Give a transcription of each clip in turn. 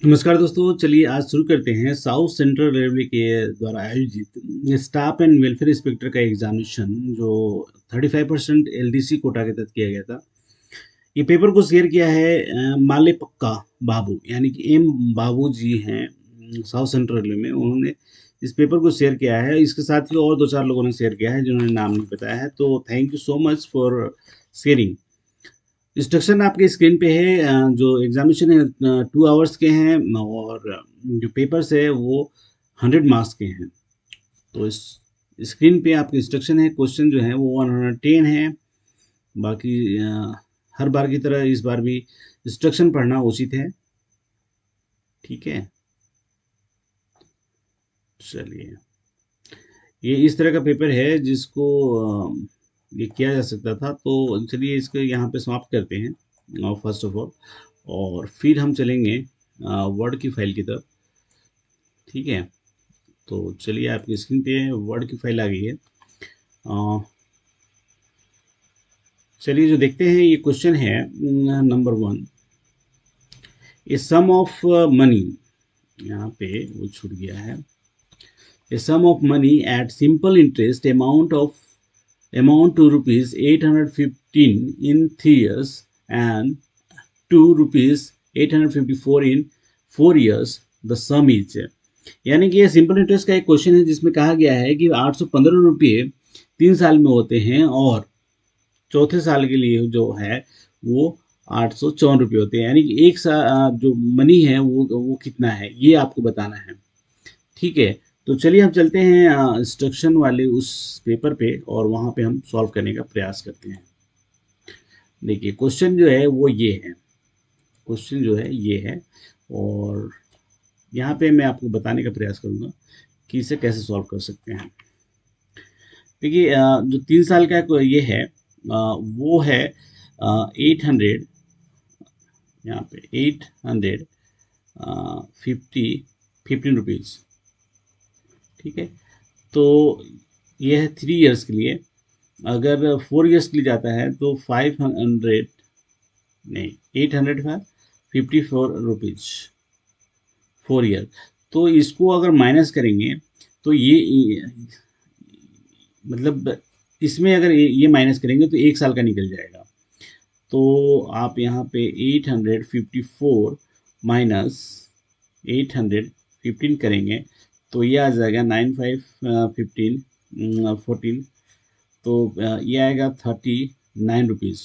नमस्कार दोस्तों, चलिए आज शुरू करते हैं। साउथ सेंट्रल रेलवे के द्वारा आयोजित स्टाफ एंड वेलफेयर इंस्पेक्टर का एग्जामिनेशन जो 35% एलडीसी कोटा के तहत किया गया था। ये पेपर को शेयर किया है मालेपक्का बाबू, यानी कि एम बाबू जी हैं। साउथ सेंट्रल रेलवे में उन्होंने इस पेपर को शेयर किया है। इसके साथ ही और दो चार लोगों ने शेयर किया है जिन्होंने नाम नहीं बताया है, तो thank you so much for sharing. Instruction आपके स्क्रीन पे है। जो एग्जामिनेशन है 2 आवर्स के हैं और जो पेपर्स है वो 100 मार्क्स के हैं। तो इस स्क्रीन पे आपके इंस्ट्रक्शन है। क्वेश्चन जो है वो 110 है। बाकी हर बार की तरह इस बार भी इंस्ट्रक्शन पढ़ना उचित है। ठीक है, चलिए। ये इस तरह का पेपर है जिसको ये किया जा सकता था, तो चलिए इसको यहाँ पे समाप्त करते हैं फर्स्ट ऑफ ऑल, और फिर हम चलेंगे वर्ड की फाइल की तरफ। ठीक है, तो चलिए आपकी स्क्रीन पे वर्ड की फाइल आ गई है। अ, चलिए जो देखते हैं, ये क्वेश्चन है number 1। A sum of money, यहाँ पे वो छूट गया है। A sum of money at simple interest amount to rupees 815 in 3 years and to rupees 854 in 4 years, the sum is। यानी कि ये सिंपल इंटरेस्ट का एक क्वेश्चन है जिसमें कहा गया है कि 815 रुपये 3 साल में होते हैं और चौथे साल के लिए जो है वो 854 रुपये होते हैं। यानी कि एक साल जो मनी है वो कितना है, ये आपको बताना है। ठीक है, तो चलिए हम चलते हैं इंस्ट्रक्शन वाले उस पेपर पे और वहाँ पे हम सॉल्व करने का प्रयास करते हैं। देखिए क्वेश्चन जो है वो ये है। क्वेश्चन जो है ये है, और यहाँ पे मैं आपको बताने का प्रयास करूँगा कि इसे कैसे सॉल्व कर सकते हैं। देखिए जो 3 साल का ये है वो है 800, यहाँ पे 850 15 रुपीज़। ठीक है, तो ये है 3 इयर्स के लिए। अगर 4 इयर्स के लिए जाता है तो 500, नहीं, 854 रुपीज़ 4 ईयर। तो इसको अगर माइनस करेंगे तो ये मतलब इसमें अगर ये माइनस करेंगे तो 1 साल का निकल जाएगा। तो आप यहाँ पे 854 माइनस 815 करेंगे तो ये आ जाएगा 9 5 15 14। तो ये आएगा 39 रुपीज़।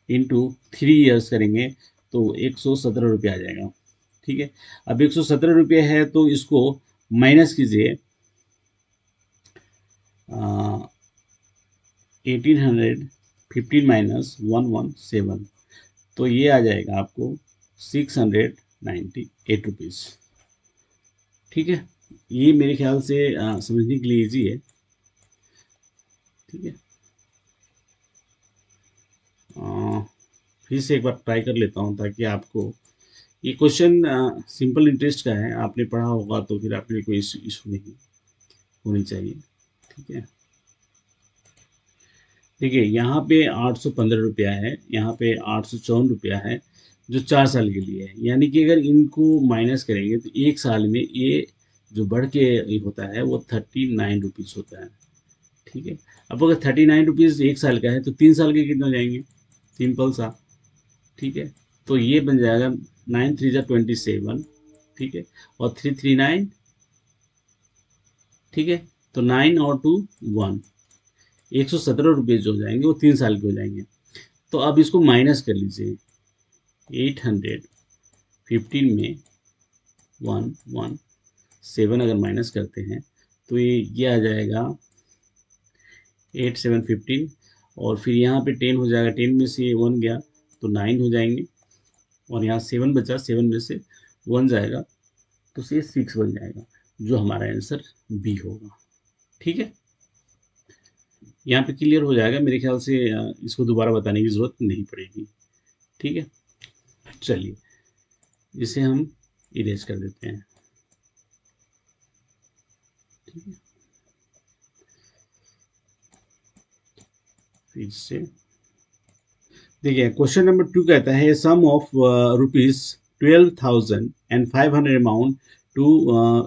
इंटू 3 इयर्स करेंगे तो 117 रुपये आ जाएगा। ठीक है, अब 117 रुपये है तो इसको माइनस कीजिए 1815 माइनस 117, तो ये आ जाएगा आपको 698 रुपीज़। ठीक है, ये मेरे ख्याल से समझने के लिए इजी है। ठीक है, फिर से एक बार ट्राई कर लेता हूँ ताकि आपको ये क्वेश्चन सिंपल इंटरेस्ट का है। आपने पढ़ा होगा तो फिर आपके लिए कोई इशू नहीं होनी चाहिए। ठीक है, देखिए यहाँ पे 815 रुपया है, यहाँ पे 854 रुपया है जो 4 साल के लिए है। यानी कि अगर इनको माइनस करेंगे तो 1 साल में ये जो बढ़ के ये होता है वो 39 रुपीज़ होता है। ठीक है, अब अगर 39 रुपीज़ 1 साल का है तो 3 साल के कितने हो जाएंगे, सिंपल सा। ठीक है, तो ये बन जाएगा 9 3 जा 27। ठीक है, और 3 3 9। ठीक है, तो 9 और 2 1, 117 रुपये जो हो जाएंगे वो 3 साल के हो जाएंगे। तो अब इसको माइनस कर लीजिए। 815 में 117 अगर माइनस करते हैं तो ये आ जाएगा 8715। और फिर यहाँ पे 10 हो जाएगा, 10 में से 1 गया तो 9 हो जाएंगे, और यहाँ 7 बचा, 7 में से 1 जाएगा तो ये 6 बन जाएगा, जो हमारा आंसर बी होगा। ठीक है, यहाँ पे क्लियर हो जाएगा मेरे ख्याल से। इसको दोबारा बताने की ज़रूरत नहीं पड़ेगी। ठीक है, चलिए इसे हम इरेज कर देते हैं। ठीक है, फिर से देखिए क्वेश्चन नंबर 2 कहता है सम of rupees 12,500 amount to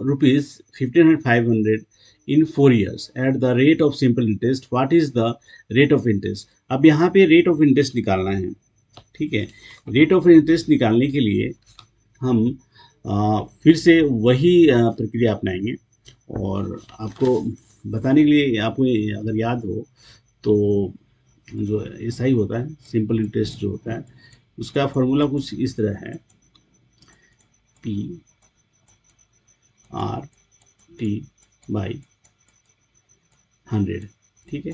rupees 15,500 in 4 years at the rate of simple interest. What is the rate of interest? अब यहाँ पे रेट ऑफ इंटरेस्ट निकालना है, ठीक है। रेट ऑफ इंटरेस्ट निकालने के लिए हम फिर से वही प्रक्रिया अपनाएंगे, और आपको बताने के लिए, आपको अगर याद हो तो जो ऐसा ही होता है, सिंपल इंटरेस्ट जो होता है उसका फॉर्मूला कुछ इस तरह है, पी आर टी बाई 100, ठीक है।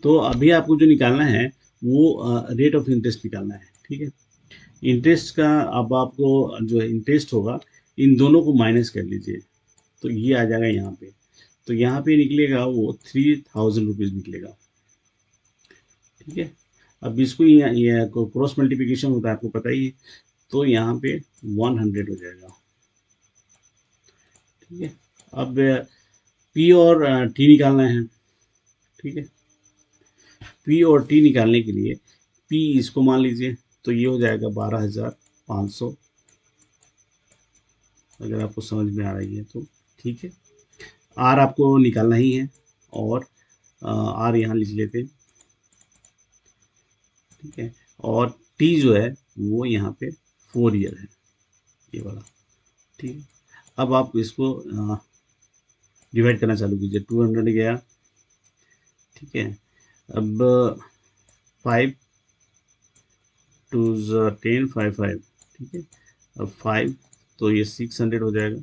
तो अभी आपको जो निकालना है वो रेट ऑफ इंटरेस्ट निकालना है, ठीक है। इंटरेस्ट का अब आपको जो इंटरेस्ट होगा इन दोनों को माइनस कर लीजिए, तो ये आ जाएगा यहाँ पे। तो यहाँ पे निकलेगा वो 3,000 रुपीज़ निकलेगा, ठीक है। अब इसको ये क्रॉस मल्टीप्लिकेशन होता है, आपको पता ही है, तो यहाँ पे 100 हो जाएगा, ठीक है। अब पी और टी निकालना है, ठीक है। पी और टी निकालने के लिए पी इसको मान लीजिए, तो ये हो जाएगा 12,500, अगर आपको समझ में आ रही है तो, ठीक है। आर आपको निकालना ही है, और आर यहाँ लिख लेते हैं, ठीक है। और टी जो है वो यहाँ पे 4 ईयर है, ये वाला, ठीक है। अब आप इसको डिवाइड करना चालू कीजिए, 200 गया, ठीक है। अब 5 2 10 5 5, ठीक है। अब 5 तो ये 600 हो जाएगा,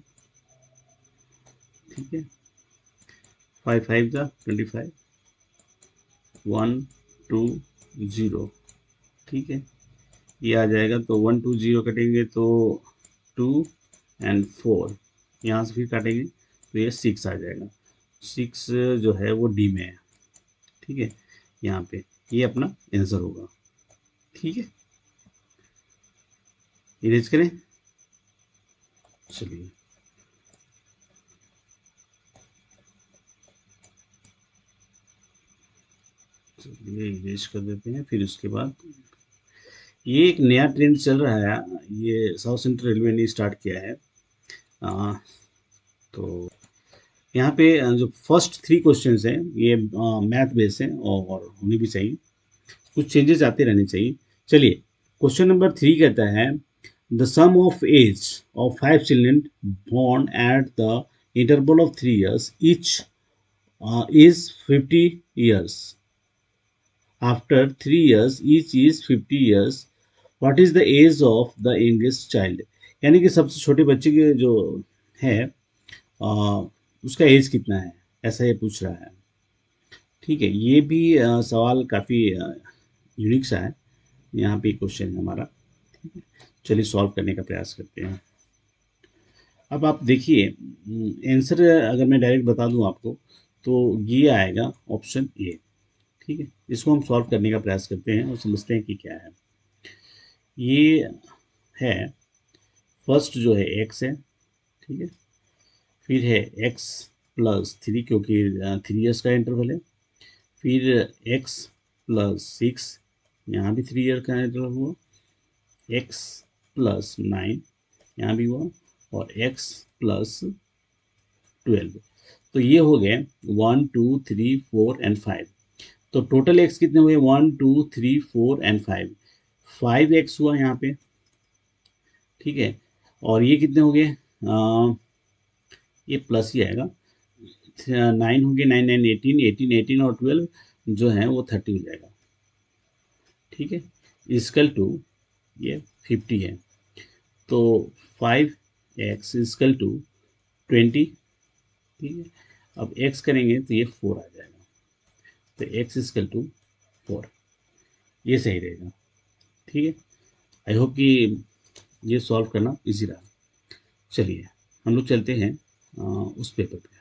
ठीक है। 5 5 का 25, 1 2 0, ठीक है। ये आ जाएगा, तो 1 2 0 कटेंगे तो 2 एंड 4, यहाँ से फिर काटेंगे तो ये 6 आ जाएगा। 6 जो है वो डी में है, ठीक है। यहाँ पे ये अपना आंसर होगा, ठीक है। इरेज करें, चलिए चलिए इरेज कर देते हैं। फिर उसके बाद ये एक नया ट्रेंड चल रहा है, ये साउथ सेंट्रल रेलवे ने स्टार्ट किया है। तो यहाँ पे जो फर्स्ट 3 क्वेश्चंस हैं ये मैथ बेस हैं और होने भी चाहिए, कुछ चेंजेस आते रहने चाहिए। चलिए, क्वेश्चन नंबर 3 कहता है the sum of age of 5 children born at the interval of 3 years each is 50 years. After 3 years each is 50 years. What is the age of the youngest child? यानी कि सबसे छोटे बच्चे के जो है उसका एज कितना है, ऐसा ये पूछ रहा है, ठीक है। ये भी सवाल काफ़ी यूनिक सा है, यहाँ पे क्वेश्चन है हमारा, ठीक है। चलिए सॉल्व करने का प्रयास करते हैं। अब आप देखिए, आंसर अगर मैं डायरेक्ट बता दूं आपको तो ये आएगा ऑप्शन ए, ठीक है। इसको हम सॉल्व करने का प्रयास करते हैं और समझते हैं कि क्या है। ये है, फर्स्ट जो है एक्स है, ठीक है। फिर है एक्स प्लस 3, क्योंकि 3 ईयर्स का इंटरवल है। फिर एक्स प्लस 6, यहाँ भी 3 ईयर का इंटरवल हुआ। एक्स प्लस 9 यहाँ भी हुआ, और एक्स प्लस 12। तो ये हो गए 1 2 3 4 एंड 5। तो टोटल एक्स कितने हुए, 1 2 3 4 एंड 5। 5 एक्स हुआ यहाँ पे, ठीक है। और ये कितने हो गए, ये प्लस ही आएगा, 9 हो गए, 9 9 18 18 18 और 12 जो है वो 30 हो जाएगा, ठीक है। इजकल टू ये 50 है, तो 5 एक्स इजकल टू 20, ठीक है। अब x करेंगे तो ये 4 आ जाएगा, तो x इजकल टू 4, ये सही रहेगा, ठीक है। आई होप कि ये सॉल्व करना इजी रहा। चलिए हम लोग चलते हैं उस पेपर पे।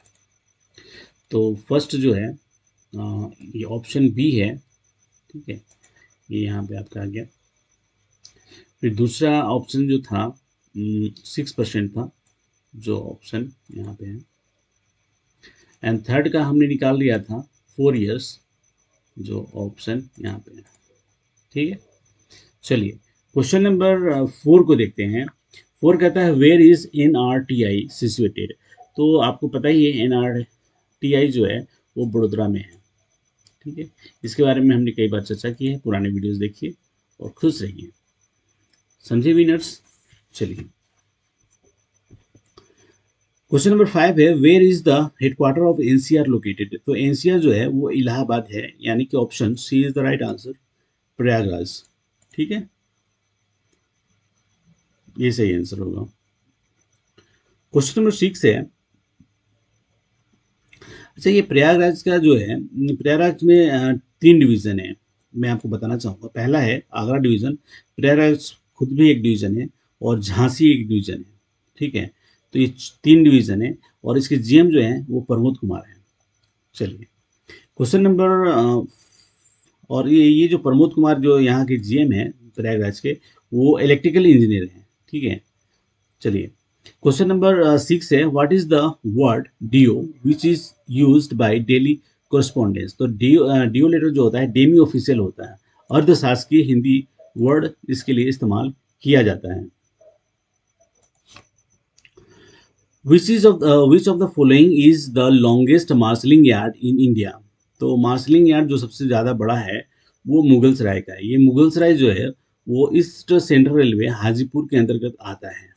तो फर्स्ट जो है ये ऑप्शन बी है, ठीक है। ये यहाँ पे आपका आ गया। फिर दूसरा ऑप्शन जो था 6% था, जो ऑप्शन यहाँ पे है। एंड थर्ड का हमने निकाल लिया था 4 इयर्स, जो ऑप्शन यहाँ पे है, ठीक है। चलिए क्वेश्चन नंबर 4 को देखते हैं। 4 कहता है वेयर इज NRTI सिचुएटेड। तो आपको पता ही है NRTI जो है वो बड़ोदरा में है। ठीक है, इसके बारे में हमने कई बार चर्चा की है, पुराने वीडियोस देखिए और खुश रहिए। समझे विनर्स? चलिए, क्वेश्चन नंबर 5 है where is the headquarter of NCR located. तो NCR जो है वो इलाहाबाद है, यानी कि option C is the right answer, Prayagraj. ठीक है, ये सही आंसर होगा। क्वेश्चन नंबर 6 है, अच्छा ये प्रयागराज का जो है, प्रयागराज में 3 डिवीज़न है। मैं आपको बताना चाहूँगा। पहला है आगरा डिवीज़न, प्रयागराज खुद भी एक डिवीज़न है और झांसी एक डिवीज़न है। ठीक है, तो ये 3 डिवीज़न है और इसके GM जो हैं वो प्रमोद कुमार हैं। चलिए, क्वेश्चन नंबर और ये जो प्रमोद कुमार जो यहाँ के GM हैं प्रयागराज के, वो इलेक्ट्रिकल इंजीनियर हैं। ठीक है, चलिए, क्वेश्चन नंबर 6 है what is the word DO which is used by daily correspondence. तो डीओ लेटर जो होता है डेमी ऑफिशियल होता है, अर्धशासकीय हिंदी वर्ड इसके लिए इस्तेमाल किया जाता है। Which of the following is the longest marshalling yard in India. तो मार्शलिंग यार्ड जो सबसे ज़्यादा बड़ा है वो मुगलसराय का है। ये मुगलसराय जो है वो ईस्ट सेंट्रल रेलवे हाजीपुर के अंतर्गत आता है।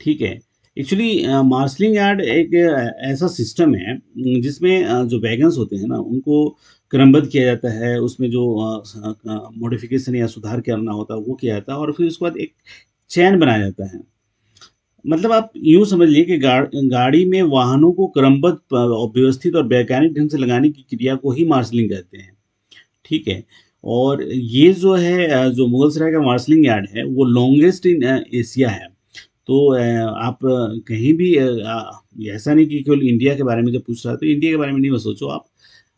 ठीक है, एक्चुअली मार्शलिंग यार्ड एक ऐसा सिस्टम है जिसमें जो वैगन्स होते हैं ना उनको क्रमबद्ध किया जाता है, उसमें जो मॉडिफिकेशन या सुधार करना होता है वो किया जाता है और फिर उसके बाद एक चैन बनाया जाता है। मतलब आप यूँ समझ लीजिए कि गाड़ी में वाहनों को क्रमबद्ध व्यवस्थित और वैज्ञानिक ढंग से लगाने की क्रिया को ही मार्शलिंग कहते हैं। ठीक है, और ये जो है जो मुगलसराय का मार्शलिंग यार्ड है वो लॉन्गेस्ट इन एशिया है। तो आप कहीं भी ऐसा नहीं कि केवल इंडिया के बारे में जब पूछ रहा है तो इंडिया के बारे में नहीं बस सोचो आप।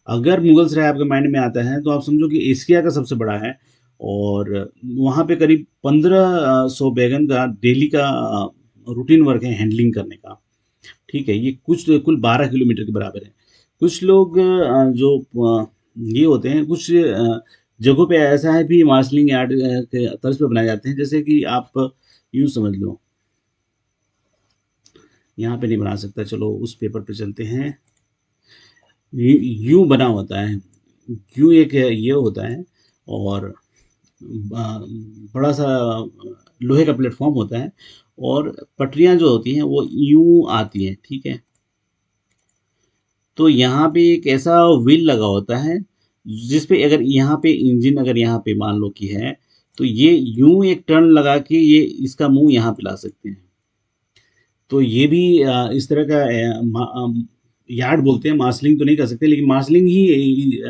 अगर मुगलसराय आपके माइंड में आता है तो आप समझो कि एशिया का सबसे बड़ा है और वहाँ पे करीब 1500 बैगन का डेली का रूटीन वर्क है हैंडलिंग करने का। ठीक है, ये कुछ कुल 12 किलोमीटर के बराबर है। कुछ लोग जो ये होते हैं कुछ जगहों पे ऐसा है भी मार्शलिंग यार्ड के तर्ज पे बनाए जाते हैं, जैसे कि आप यूँ समझ लो, यहाँ पे नहीं बना सकता, चलो उस पेपर पे चलते हैं। यूँ बना होता है, यूँ एक ये होता है और बड़ा सा लोहे का प्लेटफॉर्म होता है और पटरियाँ जो होती हैं वो यूँ आती हैं। ठीक है, तो यहाँ पे एक ऐसा व्हील लगा होता है जिस पे अगर यहाँ पे इंजन अगर यहाँ पे मान लो कि है तो ये यूं एक टर्न लगा के ये इसका मुंह यहाँ पे ला सकते हैं। तो ये भी इस तरह का यार्ड बोलते हैं, मार्शलिंग तो नहीं कर सकते लेकिन मार्शलिंग ही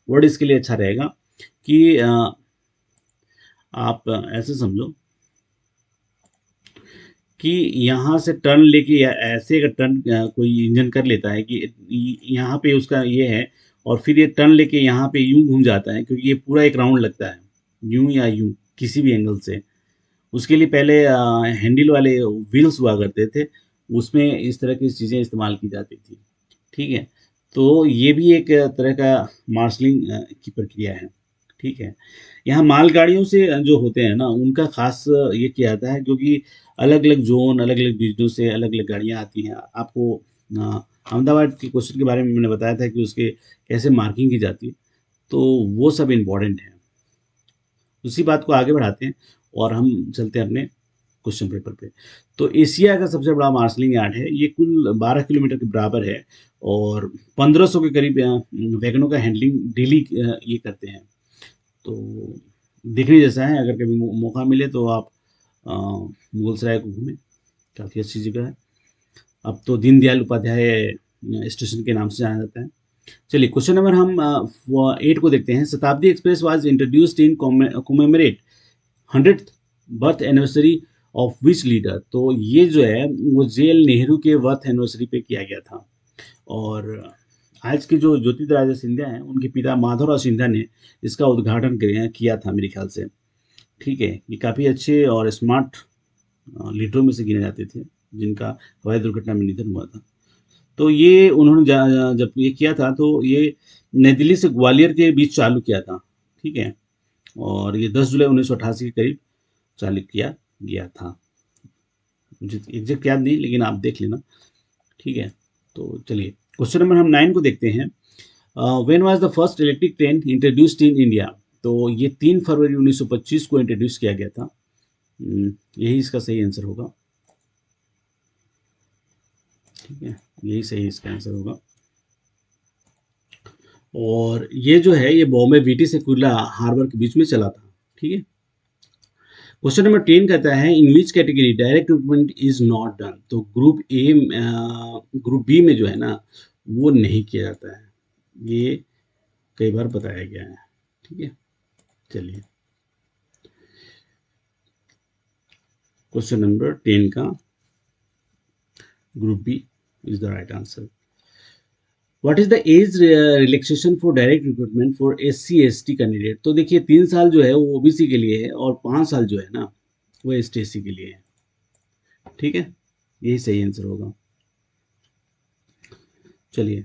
वर्ड इसके लिए अच्छा रहेगा कि आप ऐसे समझो कि यहाँ से टर्न लेके या ऐसे अगर टर्न कोई इंजन कर लेता है कि यहाँ पे उसका ये है और फिर ये टर्न लेके यहाँ पे यूं घूम जाता है, क्योंकि ये पूरा एक राउंड लगता है यूं या यूं किसी भी एंगल से। उसके लिए पहले हैंडल वाले व्हील्स हुआ करते थे, उसमें इस तरह की चीज़ें इस्तेमाल की जाती थी। ठीक है, तो ये भी एक तरह का मार्शलिंग की प्रक्रिया है। ठीक है, यहाँ मालगाड़ियों से जो होते हैं ना उनका खास ये किया जाता है, क्योंकि अलग अलग जोन अलग अलग डिवीजनों से अलग अलग गाड़ियाँ आती हैं। आपको अहमदाबाद के क्वेश्चन के बारे में मैंने बताया था कि उसके कैसे मार्किंग की जाती है, तो वो सब इम्पोर्टेंट है। उसी बात को आगे बढ़ाते हैं और हम चलते हैं अपने क्वेश्चन पेपर पे। तो एशिया का सबसे बड़ा मार्शलिंग यार्ड है, ये कुल 12 किलोमीटर के बराबर है और 1500 के करीब वैगनों का हैंडलिंग डेली ये करते हैं। तो देखने जैसा है, अगर कभी मौका मिले तो आप मुगलसराय को घूमें, काफ़ी अच्छी जगह है। अब तो दीनदयाल उपाध्याय स्टेशन के नाम से जाना जाता है। चलिए, क्वेश्चन नंबर हम 8 को देखते हैं। शताब्दी express was introduced in commemorate 100th birth anniversary of which leader. तो ये जो है वो JL नेहरू के बर्थ एनिवर्सरी पे किया गया था और आज के जो ज्योतिरादित्य सिंधिया हैं उनके पिता माधवराव सिंधिया ने इसका उद्घाटन किया था मेरे ख्याल से। ठीक है, ये काफ़ी अच्छे और स्मार्ट लीडरों में से गिने जाते थे जिनका हवाई दुर्घटना में निधन हुआ था। तो ये उन्होंने जब ये किया था तो ये नई दिल्ली से ग्वालियर के बीच चालू किया था। ठीक है, और ये 10 जुलाई 1988 के करीब चालू किया गया था। मुझे एग्जैक्ट याद नहीं, लेकिन आप देख लेना, ठीक है। तो चलिए क्वेश्चन नंबर हम 9 को देखते हैं। When was the first electric train introduced in India? तो ये 3 फरवरी 1925 को इंट्रोड्यूस किया गया था। यही इसका सही आंसर होगा, ठीक है, यही सही इसका आंसर होगा। और ये जो है ये बॉम्बे बीटी से कुर्ला हार्बर के बीच में चला था, ठीक है। क्वेश्चन नंबर 10 कहता है in which category direct recruitment is not done? तो ग्रुप बी में जो है ना वो नहीं किया जाता है, ये कई बार बताया गया है, ठीक है। चलिए क्वेश्चन नंबर 10 का group B is the right answer. What is the age relaxation for direct recruitment for SC/ST candidate? तो देखिए 3 साल जो है वो OBC के लिए है और 5 साल जो है ना वो ST/SC के लिए है, ठीक है, यही सही आंसर होगा। चलिए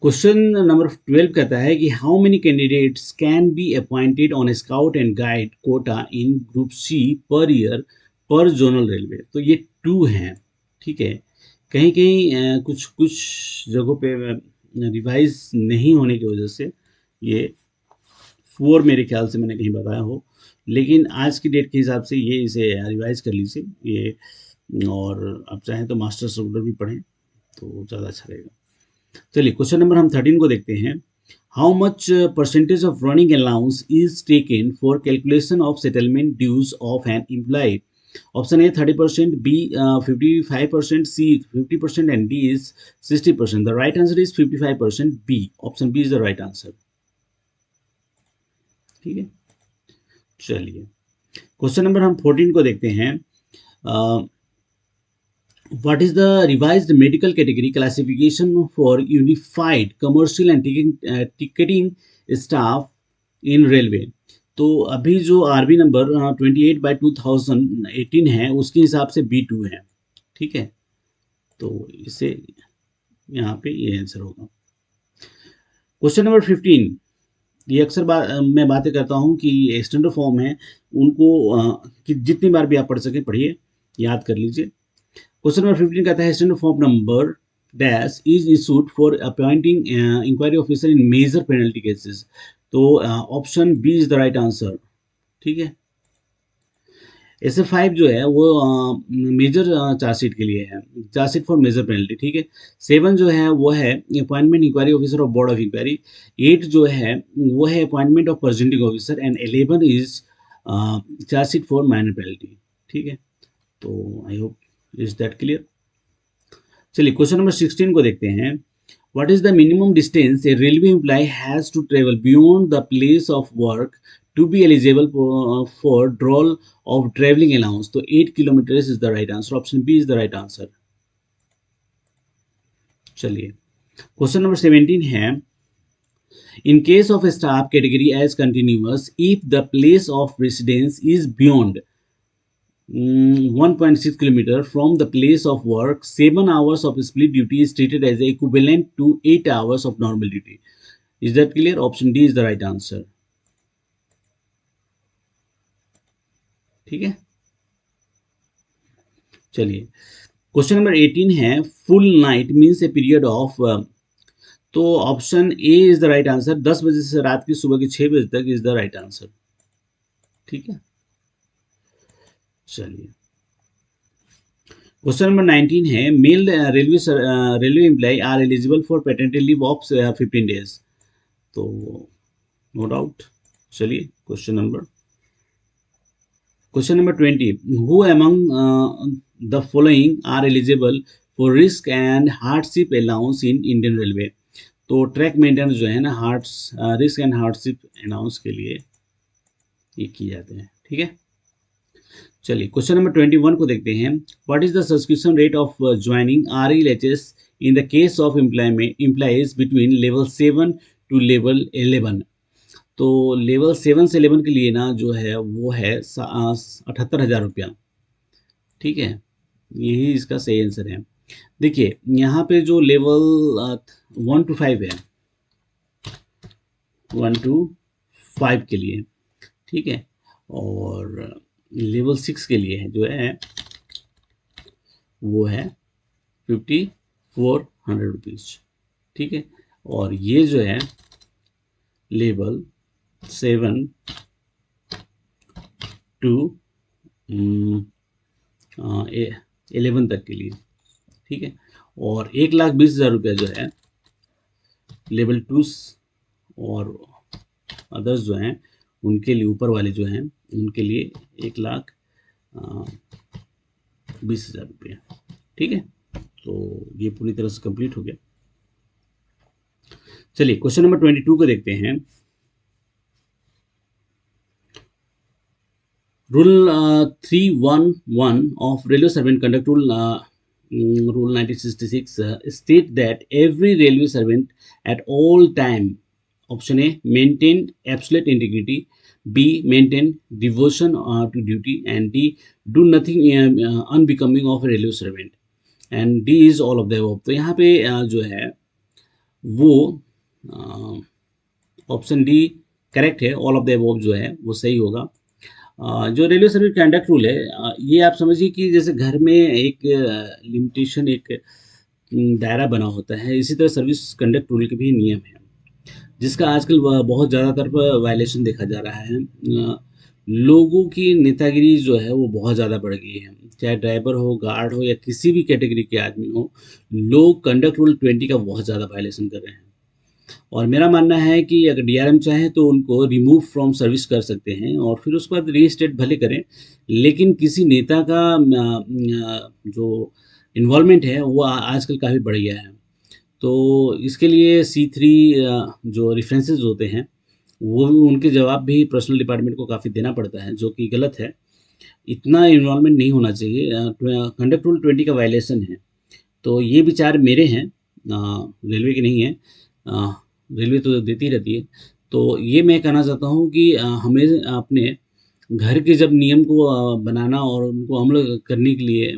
क्वेश्चन नंबर 12 कहता है कि how many candidates can be appointed on scout and guide quota in group C per year per zonal railway? तो ये 2 हैं, ठीक है। कहीं कहीं कुछ कुछ जगहों पे रिवाइज नहीं होने की वजह से ये 4 मेरे ख्याल से मैंने कहीं बताया हो, लेकिन आज की डेट के हिसाब से ये इसे रिवाइज कर लीजिए ये, और आप चाहें तो मास्टर सर्कुलर भी पढ़ें तो ज़्यादा अच्छा रहेगा। चलिए क्वेश्चन नंबर हम 13 को देखते हैं। How much percentage of running allowance is taken for calculation of settlement dues of an employee? Option a 30%, b 55%, c 50% and D is 60%। The right answer is 55%, b, option B is the right answer, ठीक है। चलिए question number हम 14 को देखते हैं। What is the revised medical category classification for unified commercial and ticketing staff in railway? तो अभी जो RB नंबर 28/2018 है उसके हिसाब से B2 है, ठीक है। तो इसे यहाँ पे ये आंसर होगा। क्वेश्चन नंबर 15, ये अक्सर मैं बातें करता हूँ कि स्टैंडर्ड फॉर्म है उनको कि जितनी बार भी आप पढ़ सके पढ़िए, याद कर लीजिए। क्वेश्चन नंबर 15 कहता है standard form number dash is issued for appointing inquiry officer in major penalty cases? तो option B is the right answer, ठीक है। SF5 जो है वो मेजर चार्जशीट के लिए है, चार्जशीट फॉर मेजर पेनल्टी, ठीक है। 7 जो है वो है appointment inquiry officer of board of inquiry. 8 जो है वो है appointment of presenting officer and 11 is chargesheet for minor penalty, ठीक है। तो I hope is that clear. चलिए क्वेश्चन नंबर 16 को देखते हैं। What is the minimum distance a railway employee has to travel beyond the place of work to be eligible for drawal of traveling allowance? तो 8 kilometers is the right answer. Option B is the right answer. चलिए question number 17 है in case of a staff category as continuous if the place of residence is beyond 1.6 kilometer from the place of work, 7 hours of split duty is treated as equivalent to 8 hours of normal duty. Is that clear? Option D is the right answer. ठीक है। चलिए question number 18 है full night means a period of, तो option A is the right answer, 10 बजे से रात की सुबह के 6 बजे तक इज द राइट आंसर, ठीक है। चलिए क्वेश्चन नंबर 19 है male railway employee are eligible for paternity leave of 15 days? तो नो डाउट। चलिए question number 20, who among the following are eligible for risk and hardship allowance in Indian railway? तो track maintenance जो है ना risk and hardship allowance के लिए ये किए जाते हैं, ठीक है। चलिए क्वेश्चन नंबर 21 को देखते हैं। What is the subscription rate of joining RLHS in the case of employees between level 7 to level 11? तो लेवल 7 से 11 के लिए ना जो है वो है 78,000 रुपया, ठीक है, यही इसका सही आंसर है। देखिए यहाँ पे जो लेवल 1 to 5 है, 1 to 5 के लिए, ठीक है, और लेवल 6 के लिए है जो है वो है 5400 रुपीज़, ठीक है। और ये जो है लेवल 7 टू 11 तक के लिए, ठीक है। और 1,20,000 रुपया जो है लेवल 2 और अदर्स जो हैं उनके लिए, ऊपर वाले जो हैं उनके लिए 1,20,000 रुपये, ठीक है। तो ये पूरी तरह से कंप्लीट हो गया। चलिए क्वेश्चन नंबर 22 को देखते हैं। Rule 311 of railway servant conduct rule Rule 1966 state that every railway servant at all time, option A, maintain absolute integrity, B, maintain devotion to duty, and D, do nothing unbecoming of a railway servant, and D is all of the above। तो यहाँ पे जो है वो option D correct है, all of the above जो है वो सही होगा। जो रेलवे सर्विस कंडक्ट रूल है, ये आप समझिए कि जैसे घर में एक लिमिटेशन, एक दायरा बना होता है, इसी तरह सर्विस कंडक्ट रूल के भी नियम है, जिसका आजकल बहुत ज़्यादातर पर वायलेशन देखा जा रहा है। लोगों की नेतागिरी जो है वो बहुत ज़्यादा बढ़ गई है, चाहे ड्राइवर हो, गार्ड हो या किसी भी कैटेगरी के आदमी हो, लोग कंडक्ट रूल 20 का बहुत ज़्यादा वायलेशन कर रहे हैं। और मेरा मानना है कि अगर डीआरएम चाहे तो उनको रिमूव फ्रॉम सर्विस कर सकते हैं और फिर उसके बाद रीस्टेट भले करें, लेकिन किसी नेता का जो इन्वॉल्वमेंट है वो आजकल काफ़ी बढ़ गया है। तो इसके लिए C3 जो रेफरेंसेस होते हैं वो उनके जवाब भी पर्सनल डिपार्टमेंट को काफ़ी देना पड़ता है, जो कि गलत है। इतना इन्वॉल्वमेंट नहीं होना चाहिए। कंडक्ट रूल 20 का वायलेशन है। तो ये विचार मेरे हैं, रेलवे के नहीं है। रेलवे तो देती रहती है। तो ये मैं कहना चाहता हूँ कि हमें अपने घर के जब नियम को बनाना और उनको अमल करने के लिए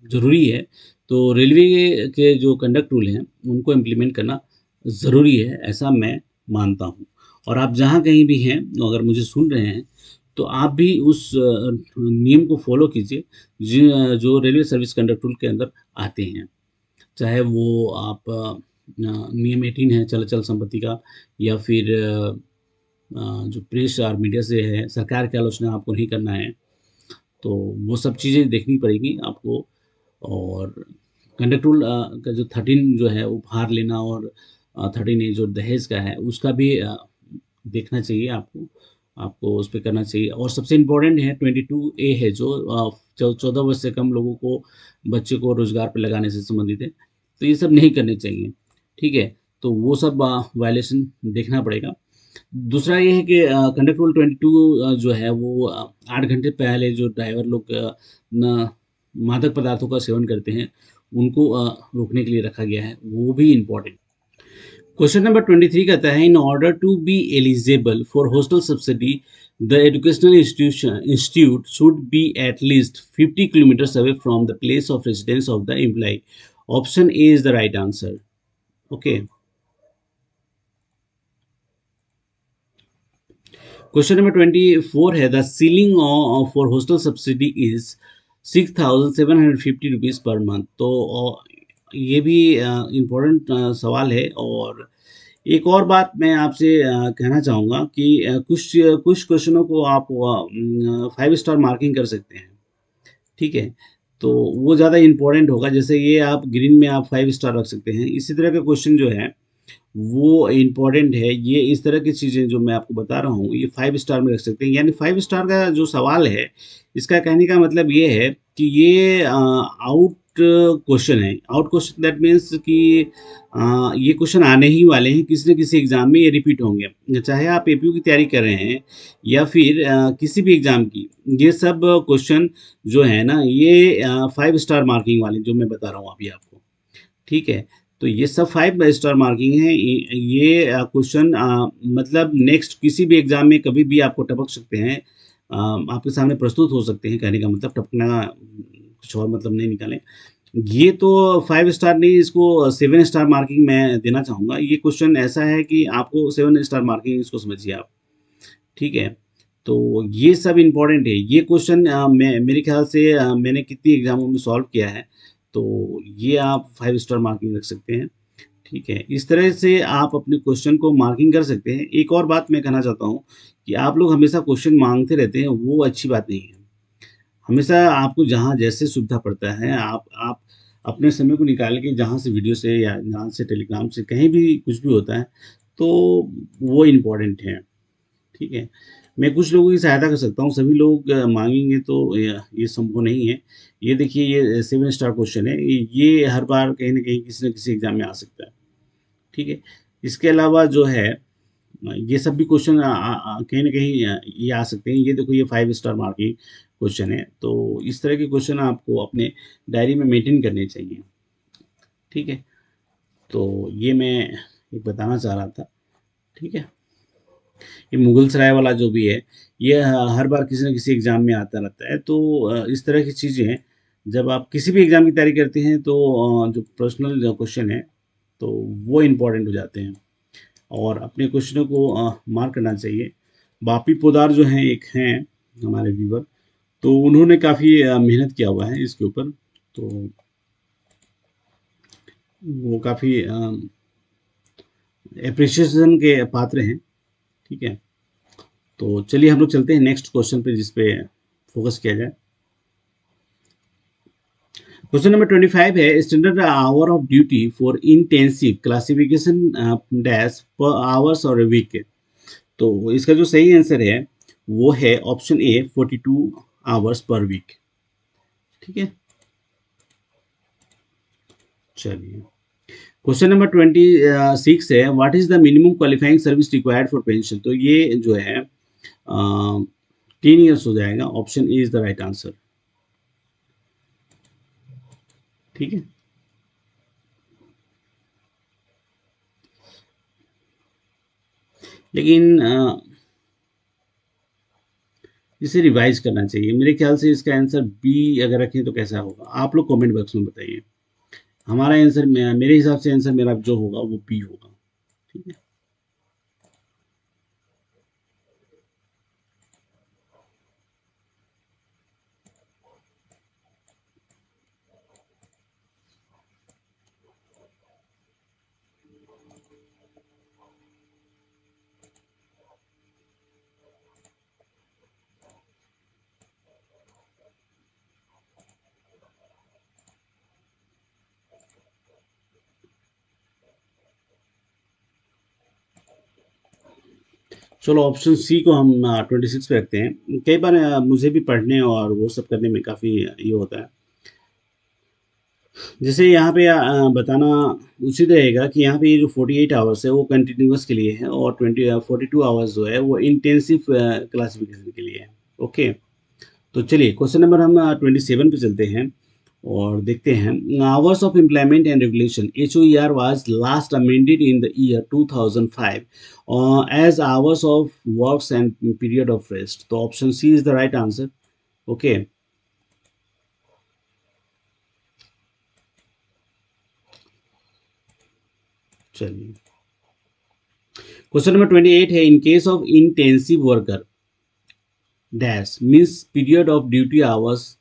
ज़रूरी है, तो रेलवे के जो कंडक्ट रूल हैं उनको इम्प्लीमेंट करना ज़रूरी है, ऐसा मैं मानता हूँ। और आप जहाँ कहीं भी हैं, अगर मुझे सुन रहे हैं, तो आप भी उस नियम को फॉलो कीजिए जो रेलवे सर्विस कंडक्ट रूल के अंदर आते हैं। चाहे वो आप नियम 18 है चल अचल संपत्ति का, या फिर जो प्रेस और मीडिया से है, सरकार की आलोचना आपको नहीं करना है, तो वो सब चीज़ें देखनी पड़ेगी आपको। और कंडक्ट रूल का जो 13 जो है उपहार लेना, और 13A जो दहेज का है उसका भी देखना चाहिए आपको, उस पर करना चाहिए। और सबसे इम्पोर्टेंट है 22A है जो 14 वर्ष से कम लोगों को, बच्चे को रोजगार पर लगाने से संबंधित है। तो ये सब नहीं करने चाहिए, ठीक है। तो वो सब वायलेशन देखना पड़ेगा। दूसरा ये है कि कंडक्ट रूल 22 जो है वो 8 घंटे पहले जो ड्राइवर लोग मादक पदार्थों का सेवन करते हैं उनको रोकने के लिए रखा गया है, वो भी इम्पोर्टेंट। क्वेश्चन नंबर 23 कहता है, in order to be eligible for hostel subsidy the educational institute should be at least 50 kilometres away from the place of residence of the employee. Option A is the right answer. Okay, question number 24 है, the ceiling for hostel subsidy is 6,750 rupees per month. तो ये भी important सवाल है। और एक और बात मैं आपसे कहना चाहूँगा कि कुछ क्वेश्चनों को आप 5 स्टार मार्किंग कर सकते हैं, ठीक है। तो वो ज़्यादा इम्पोर्टेंट होगा। जैसे ये आप ग्रीन में आप 5 स्टार रख सकते हैं। इसी तरह का क्वेश्चन जो है वो इम्पोर्टेंट है। ये इस तरह की चीज़ें जो मैं आपको बता रहा हूँ ये 5 स्टार में रख सकते हैं। यानी 5 स्टार का जो सवाल है, इसका कहने का मतलब ये है कि ये आउट क्वेश्चन है। आउट क्वेश्चन दैट मीन्स कि ये क्वेश्चन आने ही वाले हैं, किसी न किसी एग्ज़ाम में ये रिपीट होंगे। चाहे आप एपीयू की तैयारी कर रहे हैं या फिर किसी भी एग्ज़ाम की, ये सब क्वेश्चन जो है ना, ये 5 स्टार मार्किंग वाले जो मैं बता रहा हूँ अभी आपको, ठीक है। तो ये सब 5 स्टार मार्किंग है। ये क्वेश्चन मतलब नेक्स्ट किसी भी एग्जाम में कभी भी आपको टपक सकते हैं, आपके सामने प्रस्तुत हो सकते हैं। कहने का मतलब टपकना, कुछ और मतलब नहीं निकालें। ये तो 5 स्टार नहीं, इसको 7 स्टार मार्किंग मैं देना चाहूँगा। ये क्वेश्चन ऐसा है कि आपको 7 स्टार मार्किंग इसको समझिए आप, ठीक है। तो ये सब इम्पोर्टेंट है। ये क्वेश्चन मेरे ख्याल से मैंने कितनी एग्जामों में सॉल्व किया है, तो ये आप 5 स्टार मार्किंग रख सकते हैं। ठीक है, इस तरह से आप अपने क्वेश्चन को मार्किंग कर सकते हैं। एक और बात मैं कहना चाहता हूँ कि आप लोग हमेशा क्वेश्चन मांगते रहते हैं, वो अच्छी बात नहीं है। हमेशा आपको जहाँ जैसे सुविधा पड़ता है, आप अपने समय को निकाल के जहाँ से वीडियो से या जहाँ से टेलीग्राम से कहीं भी कुछ भी होता है, तो वो इम्पोर्टेंट है। ठीक है, मैं कुछ लोगों की सहायता कर सकता हूँ, सभी लोग मांगेंगे तो ये संभव नहीं है। ये देखिए, ये 7 स्टार क्वेश्चन है, ये हर बार कहीं ना कहीं किसी न किसी एग्जाम में आ सकता है। ठीक है, इसके अलावा जो है ये सब भी क्वेश्चन कहीं ना कहीं ये आ सकते हैं। ये देखो, ये 5 स्टार मार्किंग क्वेश्चन है, तो इस तरह के क्वेश्चन आपको अपने डायरी में मेंटेन करने चाहिए। ठीक है, तो ये मैं एक बताना चाह रहा था। ठीक है, ये मुगल सराय वाला जो भी है, ये हर बार किसी न किसी एग्जाम में आता रहता है। तो इस तरह की चीज़ें हैं, जब आप किसी भी एग्जाम की तैयारी करते हैं तो जो पर्सनल जो क्वेश्चन है, तो वो इम्पोर्टेंट हो जाते हैं और अपने क्वेश्चनों को मार्क करना चाहिए। बापी पोदार जो हैं, एक हैं हमारे व्यूवर, तो उन्होंने काफ़ी मेहनत किया हुआ है इसके ऊपर, तो वो काफ़ी एप्रिसिएशन के पात्र हैं। ठीक है, तो चलिए हम लोग चलते हैं नेक्स्ट क्वेश्चन पे, जिस पे फोकस किया जाए। क्वेश्चन नंबर 25 है, standard hour of duty for intensive classification dash per hours और वीक। तो इसका जो सही आंसर है वो है option a, 42 hours per week. ठीक है, चलिए क्वेश्चन नंबर 26 है, what is the minimum qualifying service required for pension. तो ये जो है 10 ईयर्स हो जाएगा। Option A is the right answer. ठीक है, लेकिन इसे रिवाइज करना चाहिए। मेरे ख्याल से इसका आंसर बी अगर रखें तो कैसा होगा, आप लोग कमेंट बॉक्स में बताइए। हमारा आंसर, मेरे हिसाब से आंसर मेरा जो होगा वो बी होगा। ठीक है, चलो ऑप्शन सी को हम 26 पे रखते हैं। कई बार मुझे भी पढ़ने और वो सब करने में काफ़ी ये होता है। जैसे यहाँ पे बताना उचित रहेगा कि यहाँ पे ये जो 48 आवर्स है वो कंटिन्यूअस के लिए है, और 42 आवर्स जो है वो इंटेंसिव क्लासिफिकेशन के लिए है। ओके, तो चलिए क्वेश्चन नंबर हम 27 पे चलते हैं और देखते हैं। Hours of employment and regulation, HOER was last amended in the year 2005 as hours of works and period of rest. तो option C is the right answer. Okay, चलिए क्वेश्चन नंबर 28 है, in case of intensive worker dash means period of duty hours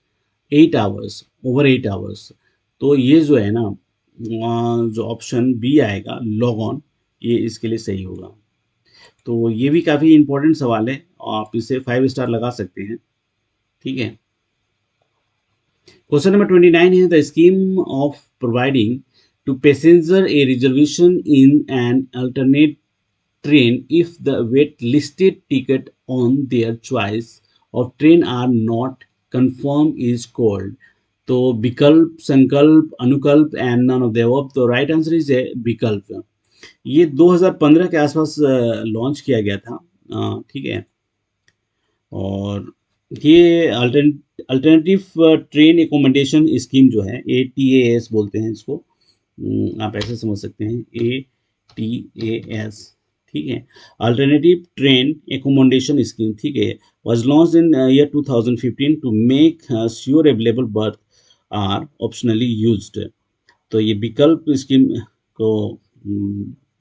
8 hours over 8 hours. तो ये जो है ना, जो option B आएगा लॉग ऑन, ये इसके लिए सही होगा। तो ये भी काफ़ी इंपॉर्टेंट सवाल है, आप इसे 5 स्टार लगा सकते हैं। ठीक है, क्वेश्चन नंबर 29 है, the scheme of providing to passenger a reservation in an alternate train if the wait listed ticket on their choice of train are not confirmed is called। तो Vikalp, Sankalp, Anukalp and none of the above. तो right answer is a Vikalp. ये 2015 के आसपास launch किया गया था। ठीक है, और ये अल्टरनेटिव ट्रेन एकोमोडेशन स्कीम जो है, ATAS बोलते हैं इसको। आप ऐसे समझ सकते हैं, ATAS। ठीक है, अल्टरनेटिव ट्रेन एकोमोडेशन स्कीम। ठीक है, was launch in year 2015 to make sure available berth are optionally used. तो ये विकल्प स्कीम को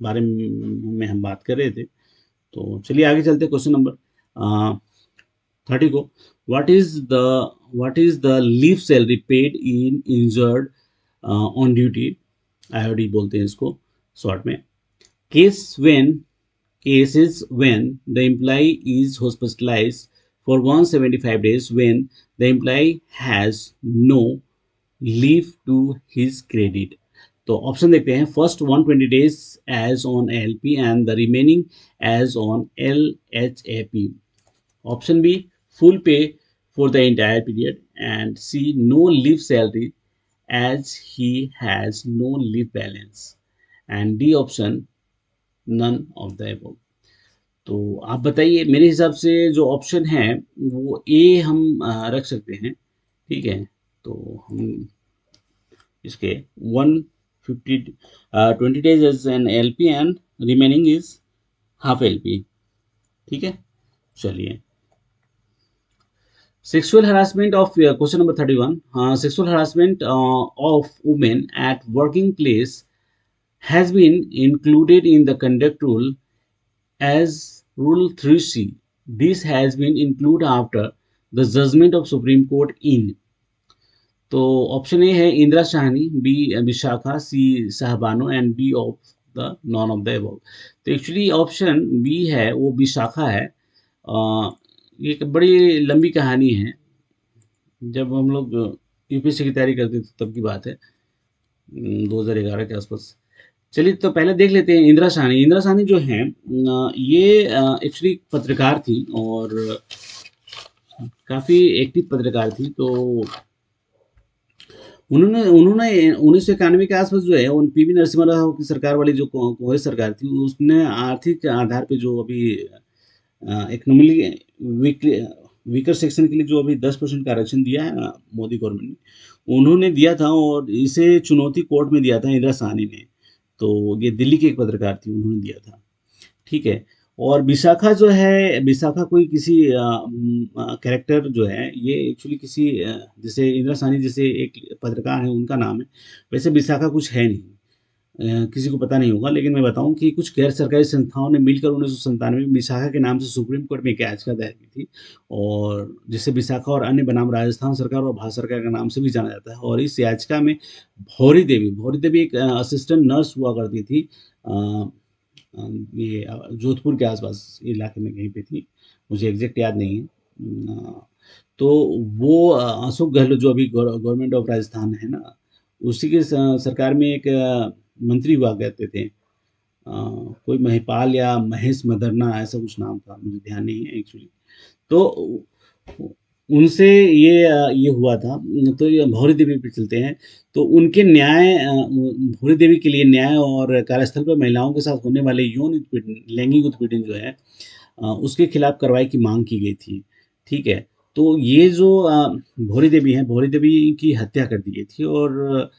बारे में हम बात कर रहे थे। तो चलिए आगे चलते हैं। क्वेश्चन नंबर 30 को, what is the leave salary paid in injured on duty, IOD बोलते हैं इसको शॉर्ट में। Case when cases when the employee is hospitalized for 175 days when the employee has no leave to his credit। तो option देखते हैं। First 120 days as on LP and the remaining as on LHAP। Option b full pay for the entire period and C no leave salary as he has no leave balance and D option none of the above। तो आप बताइए, मेरे हिसाब से जो option है वो ए हम रख सकते हैं। ठीक है, तो हम इसके 150 20 days as an LP and remaining is half LP. ठीक है, चलिए। Sexual harassment of question number 31। Sexual harassment of women at working place has been included in the conduct rule as Rule 3C. This has been included after the judgment of Supreme Court in। तो option ए है Indira Sawhney, B Vishaka, C Shah Bano and D of the none of the above. तो actually option B है वो विशाखा है। ये एक बड़ी लंबी कहानी है। जब हम लोग यूपीएससी की तैयारी करते थे तब की बात है, 2011 के आसपास। चलिए, तो पहले देख लेते हैं इंदिरा साहनी। इंदिरा साहनी जो हैं ये एक्चुअली पत्रकार थी और काफ़ी एक्टिव पत्रकार थी। तो उन्होंने उन्होंने 1991 के आसपास जो है उन पीवी नरसिम्हा राव की सरकार वाली जो कांग्रेस सरकार थी, उसने आर्थिक आधार पे जो अभी इकोनॉमिकली वीकर सेक्शन के लिए जो अभी 10% का आरक्षण दिया है मोदी गवर्नमेंट ने, उन्होंने दिया था और इसे चुनौती कोर्ट में दिया था इंदिरा साहनी ने। तो ये दिल्ली की एक पत्रकार थी, उन्होंने दिया था। ठीक है, और विशाखा जो है, विशाखा कोई किसी कैरेक्टर जो है, ये एक्चुअली किसी जैसे इंदिरा साहनी जैसे एक पत्रकार है उनका नाम है, वैसे विशाखा कुछ है नहीं। किसी को पता नहीं होगा, लेकिन मैं बताऊं कि कुछ गैर सरकारी संस्थाओं ने मिलकर 1997 में विशाखा के नाम से सुप्रीम कोर्ट में एक याचिका दायर की थी, और जिसे विशाखा और अन्य बनाम राजस्थान सरकार और भारत सरकार के नाम से भी जाना जाता है। और इस याचिका में भौरी देवी एक असिस्टेंट नर्स हुआ करती थी, ये जोधपुर के आसपास इलाके में कहीं पे थी, मुझे एग्जैक्ट याद नहीं है। तो वो अशोक गहलोत जो अभी गवर्नमेंट ऑफ राजस्थान है ना, उसी के सरकार में एक मंत्री हुआ करते थे। कोई महिपाल या महेश मदरना ऐसा कुछ नाम था, मुझे ध्यान नहीं है एक्चुअली। तो उनसे ये हुआ था। तो ये भौरी देवी पे चलते हैं। तो उनके भौरी देवी के लिए न्याय और कार्यस्थल पर महिलाओं के साथ होने वाले यौन उत्पीड़न, लैंगिक उत्पीड़न जो है उसके खिलाफ कार्रवाई की मांग की गई थी। ठीक है, तो ये जो भौरी देवी हैं, भौरी देवी की हत्या कर दी गई थी और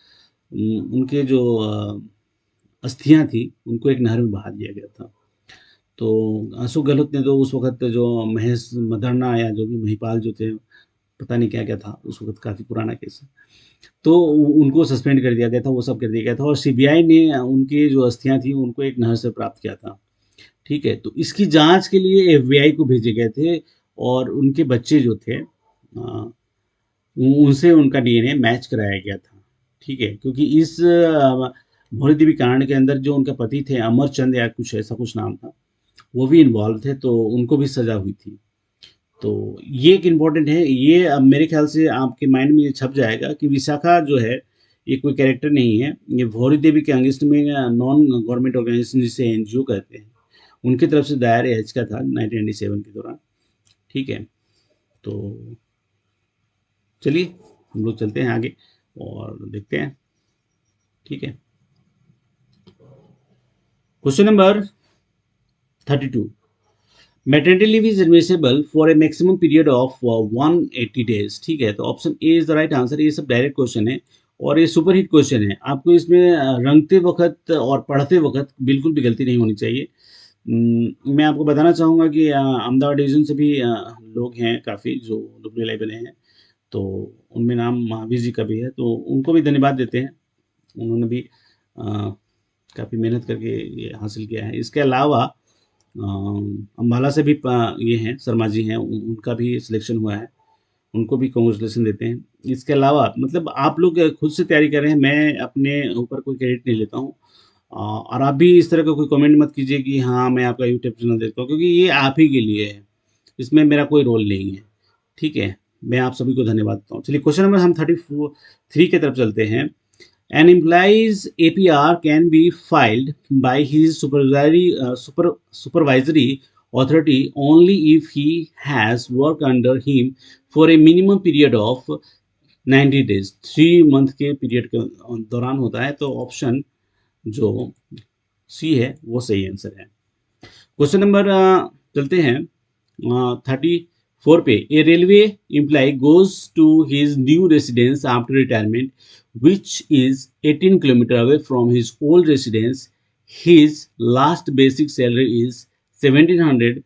उनके जो अस्थियां थी उनको एक नहर में बहा दिया गया था। तो अशोक गहलोत ने तो उस वक़्त जो महेश मदरना या जो भी महिपाल जो थे, पता नहीं क्या-क्या था, उस वक़्त काफ़ी पुराना केस है। तो उनको सस्पेंड कर दिया गया था, वो सब कर दिया गया था और सीबीआई ने उनकी जो अस्थियाँ थी उनको एक नहर से प्राप्त किया था। ठीक है, तो इसकी जाँच के लिए एफबीआई को भेजे गए थे और उनके बच्चे जो थे उनसे उनका डीएनए मैच कराया गया था। ठीक है, क्योंकि इस भौरी देवी कांड के अंदर जो उनका पति थे अमरचंद या कुछ ऐसा कुछ नाम था, वो भी इन्वॉल्व थे, तो उनको भी सज़ा हुई थी। तो ये एक इम्पॉर्टेंट है, ये अब मेरे ख्याल से आपके माइंड में ये छप जाएगा कि विशाखा जो है ये कोई कैरेक्टर नहीं है, ये भौरी देवी के अगेंस्ट में नॉन गवर्नमेंट ऑर्गेनाइजेशन जिसे एनजीओ कहते हैं, उनकी तरफ से दायर याचिका था 1997 के दौरान। ठीक है, तो चलिए हम लोग चलते हैं आगे और देखते हैं। ठीक है, question number 32। Maternity leave is admissible for a maximum period of 180 days. ठीक है, तो option A is the right answer. ये सब डायरेक्ट क्वेश्चन है और ये सुपर हिट क्वेश्चन है। आपको इसमें रंगते वक्त और पढ़ते वक्त बिल्कुल भी गलती नहीं होनी चाहिए। मैं आपको बताना चाहूँगा कि अहमदाबाद डिवीजन से भी लोग हैं काफ़ी जो डुप्ली लाई बने हैं, तो उनमें नाम महावीर जी का भी है, तो उनको भी धन्यवाद देते हैं। उन्होंने भी काफ़ी मेहनत करके ये हासिल किया है। इसके अलावा अम्बाला से भी ये हैं, शर्मा जी हैं, उनका भी सिलेक्शन हुआ है, उनको भी कॉन्ग्रेचुलेसन देते हैं। इसके अलावा मतलब आप लोग खुद से तैयारी कर रहे हैं, मैं अपने ऊपर कोई क्रेडिट नहीं लेता हूँ। और आप भी इस तरह का कोई कमेंट मत कीजिए कि हाँ मैं आपका यूट्यूब चैनल देखता हूँ, क्योंकि ये आप ही के लिए है, इसमें मेरा कोई रोल नहीं है। ठीक है, मैं आप सभी को धन्यवाद देता हूँ। चलिए क्वेश्चन नंबर हम 33 की तरफ चलते हैं। An employee's APR can be filed by his supervisory authority only if he has worked under him for a minimum period of 90 days। 3 month के पीरियड के दौरान होता है, तो ऑप्शन जो सी है वो सही आंसर है। क्वेश्चन नंबर चलते हैं 34 पे। A railway employee goes to his new residence after retirement which is 18 kilometer away from his old residence. His last basic salary is 1700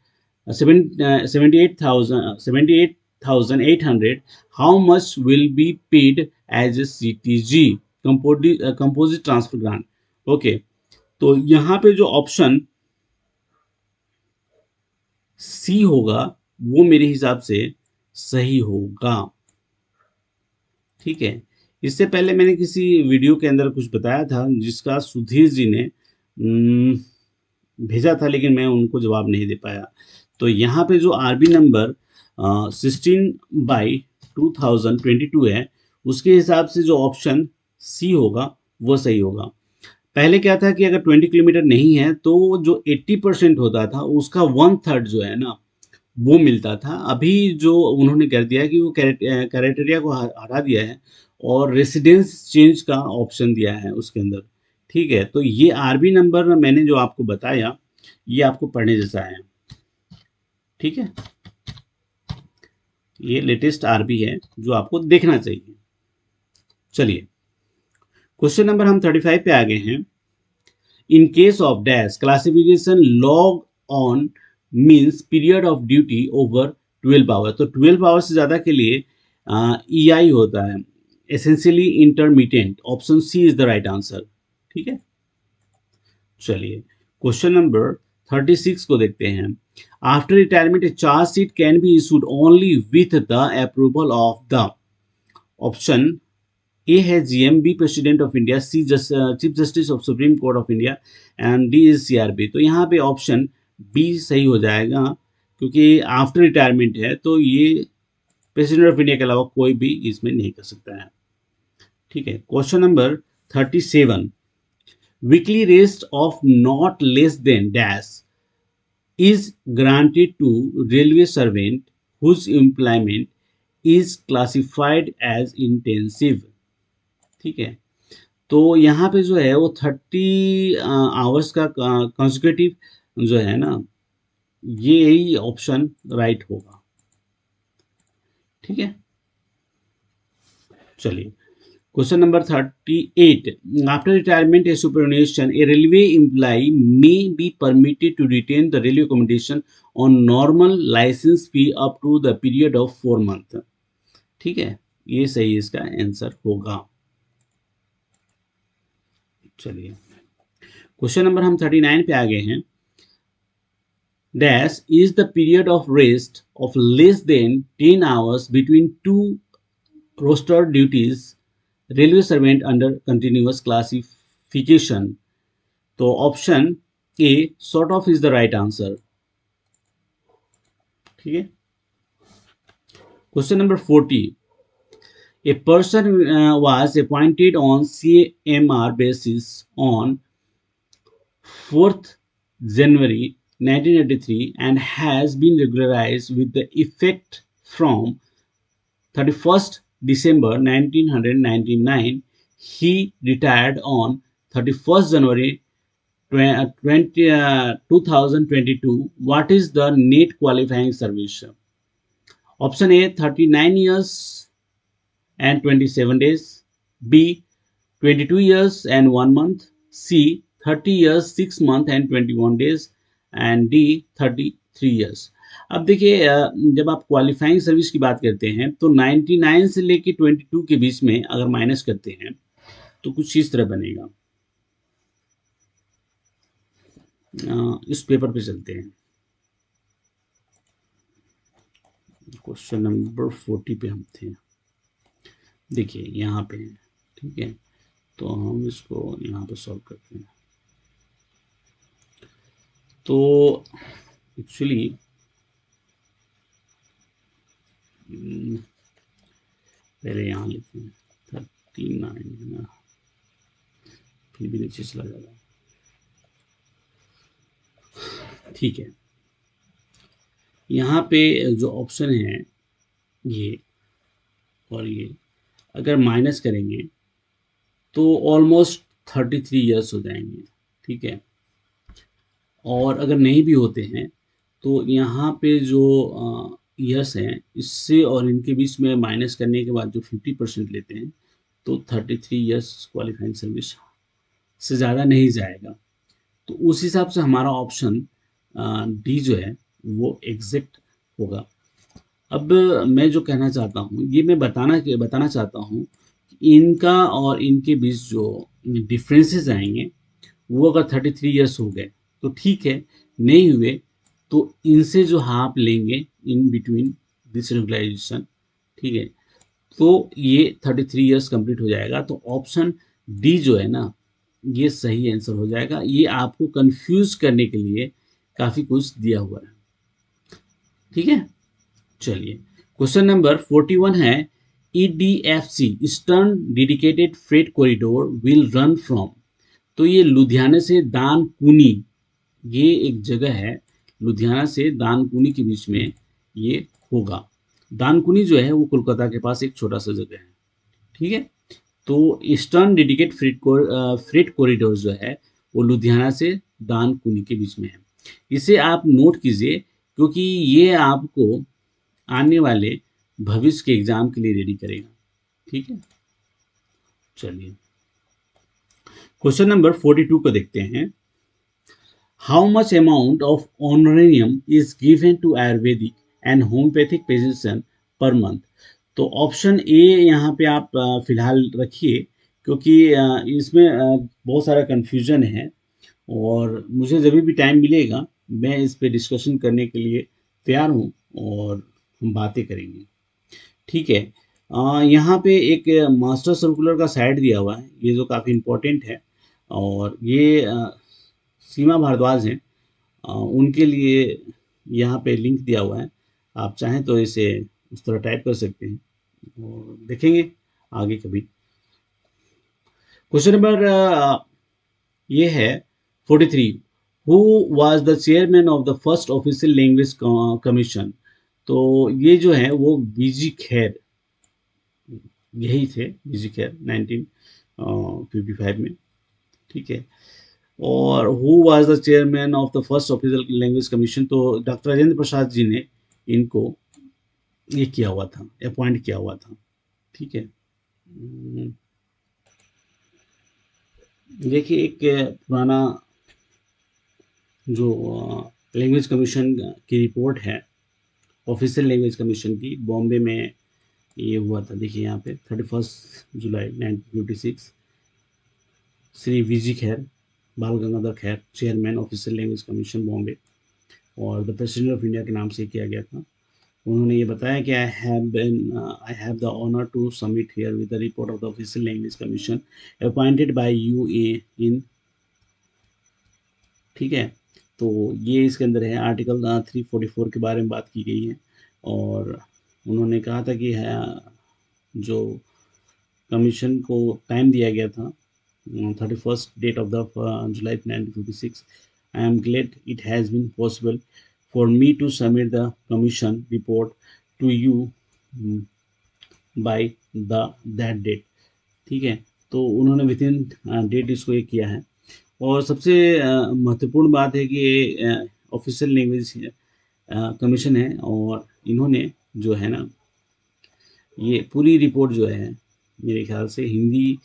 78,800. How much will be paid as a CTG, composite transfer grant? Okay, तो यहाँ पे जो option C होगा वो मेरे हिसाब से सही होगा। ठीक है, इससे पहले मैंने किसी वीडियो के अंदर कुछ बताया था जिसका सुधीर जी ने भेजा था, लेकिन मैं उनको जवाब नहीं दे पाया। तो यहाँ पे जो आरबी नंबर 16/2022 है, उसके हिसाब से जो ऑप्शन सी होगा वो सही होगा। पहले क्या था कि अगर 20 किलोमीटर नहीं है तो जो 80% होता था उसका 1/3 जो है ना वो मिलता था। अभी जो उन्होंने कर दिया है कि वो क्राइटेरिया को हटा दिया है और रेसिडेंस चेंज का ऑप्शन दिया है उसके अंदर। ठीक है, तो ये आरबी नंबर मैंने जो आपको बताया ये आपको पढ़ने जैसा है। ठीक है, ये लेटेस्ट आरबी है जो आपको देखना चाहिए। चलिए क्वेश्चन नंबर हम 35 पे आ गए हैं। In case of dash classification long on means period of duty over 12 hour. तो 12 आवर से ज़्यादा के लिए ई आई होता है, essentially intermediate. Option C is the right answer. ठीक है, चलिए क्वेश्चन नंबर 36 को देखते हैं। After retirement a chargesheet can be issued only with the approval of the. Option ए है GM, B President of India, C chief justice of Supreme Court of India and D is CRB. तो यहाँ पे option B सही हो जाएगा, क्योंकि after retirement है तो ये प्रेसिडेंट ऑफ इंडिया के अलावा कोई भी इसमें नहीं कर सकता है। ठीक है, question number 37। Weekly rest of not less than dash is granted to railway servant whose employment is classified as intensive। ठीक है, तो यहाँ पे जो है वो 30 आवर्स का कंसेक्यूटिव जो है ना, ये यही ऑप्शन राइट होगा। ठीक है, चलिए question number 38। After retirement a superannuation a railway employee may be permitted to retain the railway accommodation on normal licence fee up to the period of 4 month. ठीक है, ये सही इसका आंसर होगा। चलिए क्वेश्चन नंबर हम 39 पे आ गए हैं। Dash is the period of rest of less than 10 hours between two roster duties railway servant under continuous classification. तो option A sort of is the right answer. ठीक है, question number 40। A person was appointed on CMR basis on 4th January 1983 and has been regularized with the effect from 31st December 1999. He retired on 31st January 2022. What is the net qualifying service? Option A 39 years and 27 days, B 22 years and 1 month, C 30 years 6 month and 21 days and D 33 years। अब देखिए जब आप qualifying service की बात करते हैं तो 99 से लेके 22 के बीच में अगर माइनस करते हैं तो कुछ इस तरह बनेगा। इस पेपर पे चलते हैं। क्वेश्चन नंबर 40 पे हम थे, देखिए यहाँ पे, ठीक है, तो हम इसको यहाँ पे सॉल्व करते हैं। तो एक्चुअली पहले यहाँ लिखते हैं 39 है ना, फिर भी नीचे चला जा रहा है, ठीक है। यहाँ पे जो ऑप्शन है ये और ये अगर माइनस करेंगे तो ऑलमोस्ट 33 ईयर्स हो जाएंगे, ठीक है। और अगर नहीं भी होते हैं तो यहाँ पे जो ईयर्स हैं इससे और इनके बीच में माइनस करने के बाद जो 50% लेते हैं तो 33 ईयर्स क्वालिफाइंग सर्विस से ज़्यादा नहीं जाएगा। तो उस हिसाब से हमारा ऑप्शन डी जो है वो एग्जैक्ट होगा। अब मैं जो कहना चाहता हूँ ये मैं बताना चाहता हूँ कि इनका और इनके बीच जो डिफरेंसेस आएंगे वो अगर 33 ईयर्स हो गए तो ठीक है, नहीं हुए तो इनसे जो हाफ लेंगे इन बिटवीन दिस रेगुलाइजेशन, ठीक है, तो ये 33 ईयर्स कंप्लीट हो जाएगा। तो ऑप्शन डी जो है ना ये सही आंसर हो जाएगा। ये आपको कंफ्यूज करने के लिए काफ़ी कुछ दिया हुआ है, ठीक है। चलिए क्वेश्चन नंबर 41 है, EDFC eastern dedicated freight corridor will run from. तो ये लुधियाना से दानकुनी, ये एक जगह है लुधियाना से दानकुनी के बीच में ये होगा। दानकुनी जो है वो कोलकाता के पास एक छोटा सा जगह है, ठीक है। तो ईस्टर्न डेडिकेट फ्रेट कॉरिडोर जो है वो लुधियाना से दानकुनी के बीच में है। इसे आप नोट कीजिए क्योंकि ये आपको आने वाले भविष्य के एग्जाम के लिए रेडी करेगा, ठीक है। चलिए क्वेश्चन नंबर 42 को देखते हैं। How much amount of honorarium is given to Ayurvedic and homeopathic physician per month. तो ऑप्शन ए यहाँ पे आप फिलहाल रखिए क्योंकि इसमें बहुत सारा कन्फ्यूजन है और मुझे जब भी टाइम मिलेगा मैं इस पे डिस्कशन करने के लिए तैयार हूँ और हम बातें करेंगे, ठीक है। यहाँ पे एक मास्टर सर्कुलर का साइड दिया हुआ है, ये जो काफ़ी इम्पोर्टेंट है और ये सीमा भारद्वाज हैं, उनके लिए यहाँ पे लिंक दिया हुआ है। आप चाहें तो इसे उस तरह टाइप कर सकते हैं और देखेंगे आगे कभी। क्वेश्चन नंबर ये है 43, who was the chairman of the first official language commission. तो ये जो है वो बीजी खैर यही थे, बीजी खैर 1955 में, ठीक है। और who was the chairman of the first official language commission, तो डॉक्टर राजेंद्र प्रसाद जी ने इनको ये किया हुआ था, अपॉइंट किया हुआ था, ठीक है। देखिए एक पुराना जो लैंग्वेज कमीशन की रिपोर्ट है, ऑफिशियल लैंग्वेज कमीशन की, बॉम्बे में ये हुआ था। देखिए यहाँ पे 31 जुलाई 1956 श्री वीजी खैर, बाल गंगाधर खैर, chairman official language commission Bombay, और द प्रेसिडेंट ऑफ इंडिया के नाम से किया गया था। उन्होंने ये बताया कि I have the honour to submit here with the report of the official language commission appointed by UA in, ठीक है। तो ये इसके अंदर है, आर्टिकल 344 के बारे में बात की गई है और उन्होंने कहा था कि है जो कमीशन को टाइम दिया गया था 31st date of the July 1956, I am glad it has been possible for me to submit the commission report to you by the that date, ठीक है। तो उन्होंने विद इन डेट इसको ये किया है। और सबसे महत्वपूर्ण बात है कि ये ऑफिशियल लैंग्वेज कमीशन है और इन्होंने जो है ना ये पूरी रिपोर्ट जो है मेरे ख्याल से हिंदी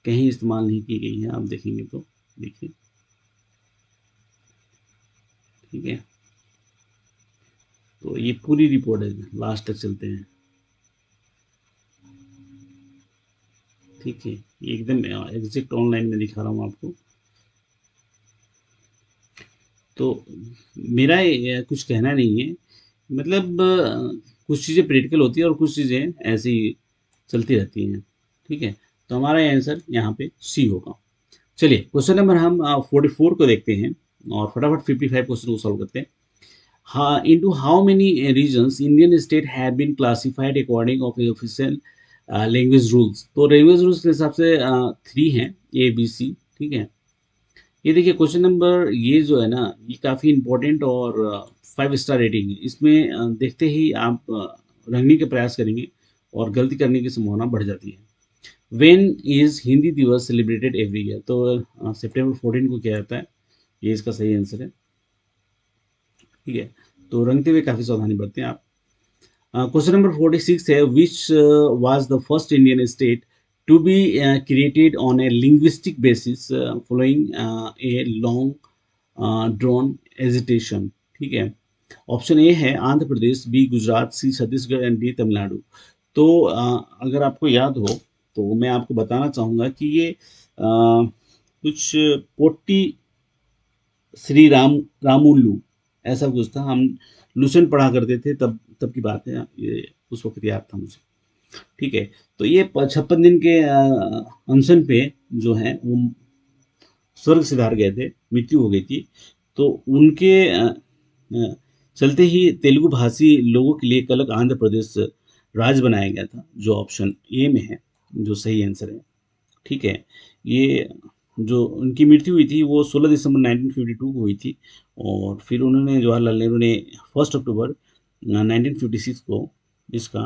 कहीं इस्तेमाल नहीं की गई है, आप देखेंगे तो देखिए, ठीक है। तो ये पूरी रिपोर्ट है, लास्ट तक चलते हैं, ठीक है। ये एकदम एग्जैक्ट ऑनलाइन में दिखा रहा हूँ आपको। तो मेरा कुछ कहना नहीं है, मतलब कुछ चीज़ें प्रैक्टिकल होती है और कुछ चीज़ें ऐसी चलती रहती हैं। ठीक है, तो हमारा आंसर यहाँ पे सी होगा। चलिए क्वेश्चन नंबर हम 44 को देखते हैं और फटाफट 55 क्वेश्चन को सॉल्व करते हैं। हाँ, into how many regions Indian state have been classified according of the official language rules? तो लैंग्वेज रूल्स के हिसाब से 3 हैं, ए बी सी। ठीक है, ये देखिए क्वेश्चन नंबर ये जो है ना, ये काफ़ी इंपॉर्टेंट और 5 स्टार रेटिंग है। इसमें देखते ही आप रंगने के प्रयास करेंगे और गलती करने की संभावना बढ़ जाती है। वेन इज हिंदी दिवस सेलिब्रेटेड एवरी ईयर? तो सितंबर 14 को किया जाता है, ये इसका सही आंसर है। ठीक है, तो रंगते हुए काफ़ी सावधानी बरतें आप। क्वेश्चन नंबर 46 है, which was the first Indian state to be created on a linguistic basis following a long drawn agitation? ठीक है, ऑप्शन ए है Andhra Pradesh, B Gujarat, C Chhattisgarh and D Tamil Nadu. तो अगर आपको याद हो तो मैं आपको बताना चाहूँगा कि ये कुछ पोट्टी श्री रामुलु ऐसा कुछ था। हम लुसेंट पढ़ा करते थे, तब तब की बात है, ये उस वक्त याद था मुझे। ठीक है, तो ये 56 दिन के अनशन पे जो है वो स्वर्ग सिधार गए थे, मृत्यु हो गई थी। तो उनके चलते ही तेलुगु भाषी लोगों के लिए एक अलग आंध्र प्रदेश राज्य बनाया गया था, जो ऑप्शन ए में है, जो सही आंसर है। ठीक है, ये जो उनकी मृत्यु हुई थी वो 16 दिसंबर 1952 को हुई थी और फिर उन्होंने जवाहरलाल नेहरू ने 1 अक्टूबर 1956 को इसका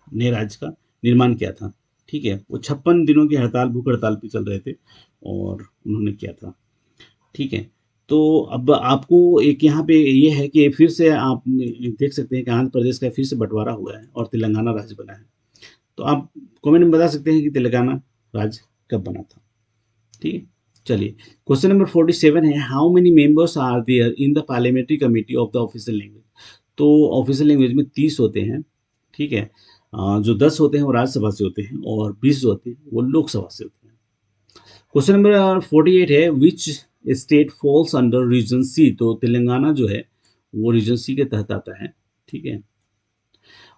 नए राज्य का निर्माण किया था। ठीक है, वो 56 दिनों की हड़ताल, भूख हड़ताल पे चल रहे थे और उन्होंने किया था। ठीक है, तो अब आपको एक यहाँ पे ये है कि फिर से आप देख सकते हैं कि आंध्र प्रदेश का फिर से बंटवारा हुआ है और तेलंगाना राज्य बना है। तो आप कमेंट में बता सकते हैं कि तेलंगाना राज्य कब बना था। ठीक है, चलिए क्वेश्चन नंबर 47 है, how many members are there in the parliamentary committee of the official language? तो ऑफिशियल लैंग्वेज में 30 होते हैं। ठीक है, जो 10 होते हैं वो राज्यसभा से होते हैं और 20 जो होते हैं वो लोकसभा से होते हैं। क्वेश्चन नंबर 48 है, which state falls under region C? तो तेलंगाना जो है वो रीजन सी के तहत आता है। ठीक है,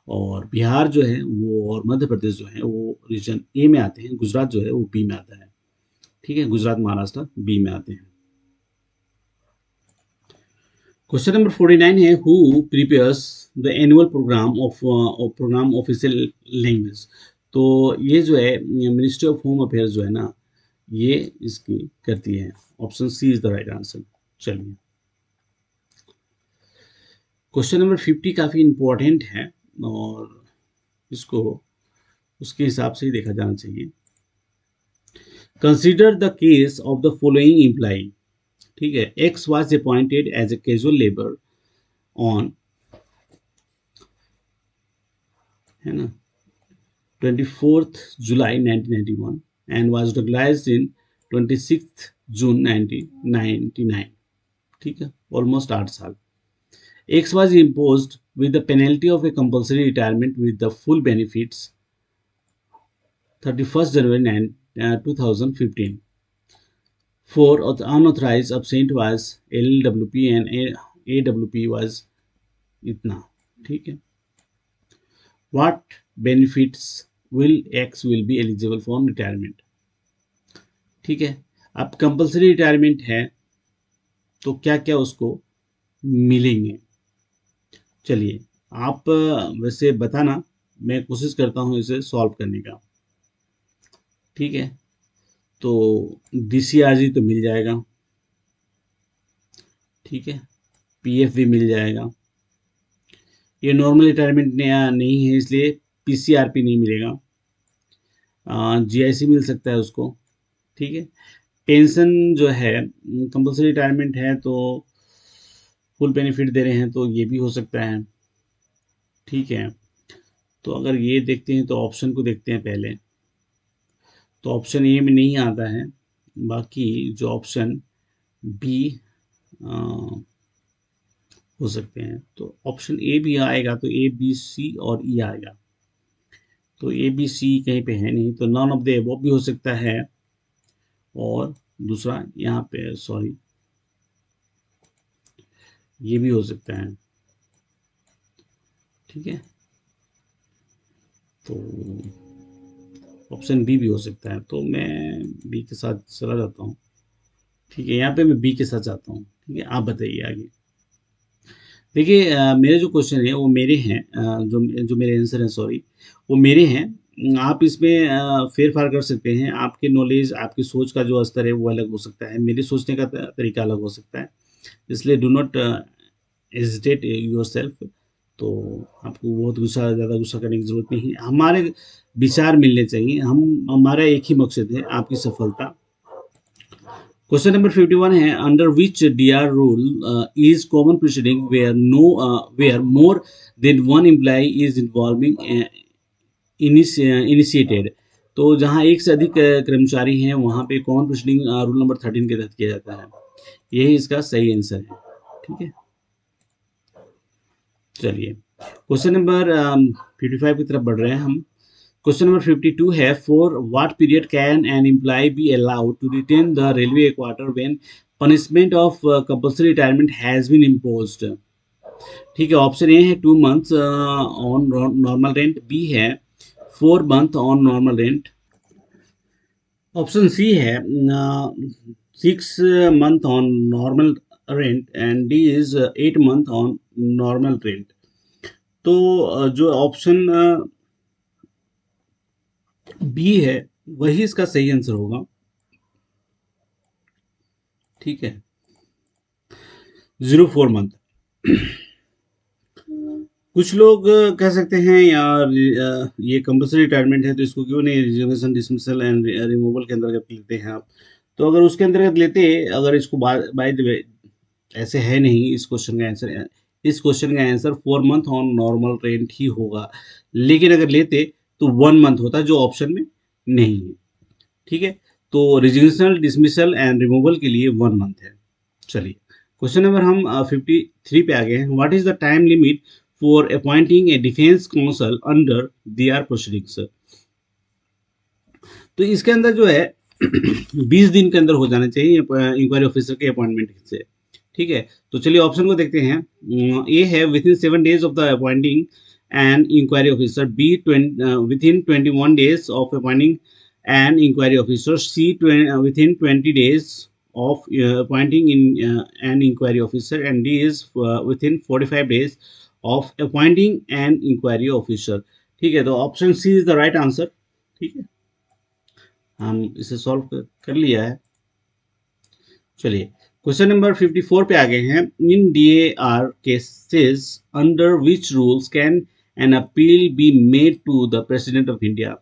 और बिहार जो है वो और मध्य प्रदेश जो है वो रीजन ए में आते हैं, गुजरात जो है वो बी में आता है। ठीक है, गुजरात महाराष्ट्र बी में आते हैं। क्वेश्चन नंबर 49 है, who prepares the annual programme official language? तो ये जो है मिनिस्ट्री ऑफ होम अफेयर्स जो है ना, ये इसकी करती है। Option C is the right answer. चलिए क्वेश्चन नंबर 50 काफ़ी इंपॉर्टेंट है और इसको उसके हिसाब से ही देखा जाना चाहिए। Consider the case of the following employee. ठीक है, X was appointed as a casual labour on, है ना, 24 जुलाई 1991 and was recognized in 26 जून 1999। ठीक है, ऑलमोस्ट 8 साल। X was imposed with the penalty of a compulsory retirement with the full benefits 31 January 2015 for unauthorized absent was LWP and AWP was इतना। ठीक है, what benefits will X will be eligible for retirement? ठीक है, अब compulsory retirement है तो क्या क्या उसको मिलेंगे? चलिए आप वैसे बताना, मैं कोशिश करता हूँ इसे सॉल्व करने का। ठीक है, तो DCRG तो मिल जाएगा। ठीक है, PF भी मिल जाएगा। ये नॉर्मल रिटायरमेंट नहीं है इसलिए PCRP नहीं मिलेगा। GIC मिल सकता है उसको। ठीक है, पेंशन जो है कंपलसरी रिटायरमेंट है तो फुल बेनिफिट दे रहे हैं तो ये भी हो सकता है। ठीक है, तो अगर ये देखते हैं तो ऑप्शन को देखते हैं पहले, तो ऑप्शन ए में नहीं आता है। बाकी जो ऑप्शन बी हो सकते हैं, तो ऑप्शन ए भी आएगा तो ए बी सी और ई आएगा। तो ए बी सी कहीं पे है नहीं, तो नॉन ऑफ द एबव भी हो सकता है और दूसरा यहाँ पे सॉरी ये भी हो सकता है। ठीक है, तो ऑप्शन बी भी हो सकता है, तो मैं बी के साथ चला जाता हूँ। ठीक है, यहाँ पे मैं बी के साथ जाता हूँ। ठीक है, आप बताइए आगे। देखिए मेरे जो क्वेश्चन है वो मेरे हैं, जो जो मेरे आंसर हैं, सॉरी, वो मेरे हैं। आप इसमें फेर फार कर सकते हैं। आपके नॉलेज, आपकी सोच का जो स्तर है वो अलग हो सकता है, मेरे सोचने का तरीका अलग हो सकता है। इसलिए do not hesitate your self. तो आपको बहुत ज़्यादा गुस्सा करने की ज़रूरत नहीं है। हमारे विचार मिलने चाहिए, हमारा एक ही मकसद है, आपकी सफलता। क्वेश्चन नंबर 51 है, under which DR rule is common proceeding where more than one employee is involving initiated. तो जहां एक से अधिक कर्मचारी हैं वहां पे कॉमन प्रोसीडिंग रूल नंबर 13 के तहत किया जाता है। यही इसका सही आंसर है। ठीक है, चलिए क्वेश्चन नंबर 55 की तरफ बढ़ रहे हैं हम। क्वेश्चन नंबर 52 है, for what period can an employee be allowed to retain the railway quarter when punishment of compulsory retirement has been imposed. ठीक है, ऑप्शन ए है 2 months on normal rent, b है 4 month on normal rent, option c है 6 month on normal rent, and D is 8 month on normal rent. तो जो option B है वही इसका सही आंसर होगा। ठीक है, 0 4 मंथ। कुछ लोग कह सकते हैं यार ये कंपल्सरी रिटायरमेंट है तो इसको क्यों नहीं रिजर्वेशन डिसमिसल एंड रिमूवल के अंतर्गत लेते हैं आप। तो अगर उसके अंतर्गत लेते, अगर इसको बाय द वे ऐसे है नहीं, इस क्वेश्चन का answer 4 month on normal rent ही होगा। लेकिन अगर लेते तो 1 मंथ होता, जो ऑप्शन में नहीं है। ठीक है, तो रिजिग्नेशन डिसमिसल एंड रिमूवल के लिए 1 मंथ है। चलिए क्वेश्चन नंबर हम 53 पे आ गए हैं। What is the time limit for appointing a defence counsel under DR proceedings. तो इसके अंदर जो है 20 दिन के अंदर हो जाना चाहिए इंक्वायरी ऑफिसर के अपॉइंटमेंट से। ठीक है, तो चलिए ऑप्शन को देखते हैं। ए है within 7 days of the appointing an inquiry officer, b within 21 days of appointing an inquiry officer, c within 20 days of appointing in an inquiry officer, and D is within 45 days of appointing an inquiry officer। ठीक है, तो option C is the right answer. ठीक है, हम इसे solve कर लिया है। चलिए क्वेश्चन नंबर 54 पे आ गए हैं। In DAR cases under which rules can an appeal be made to the President of India.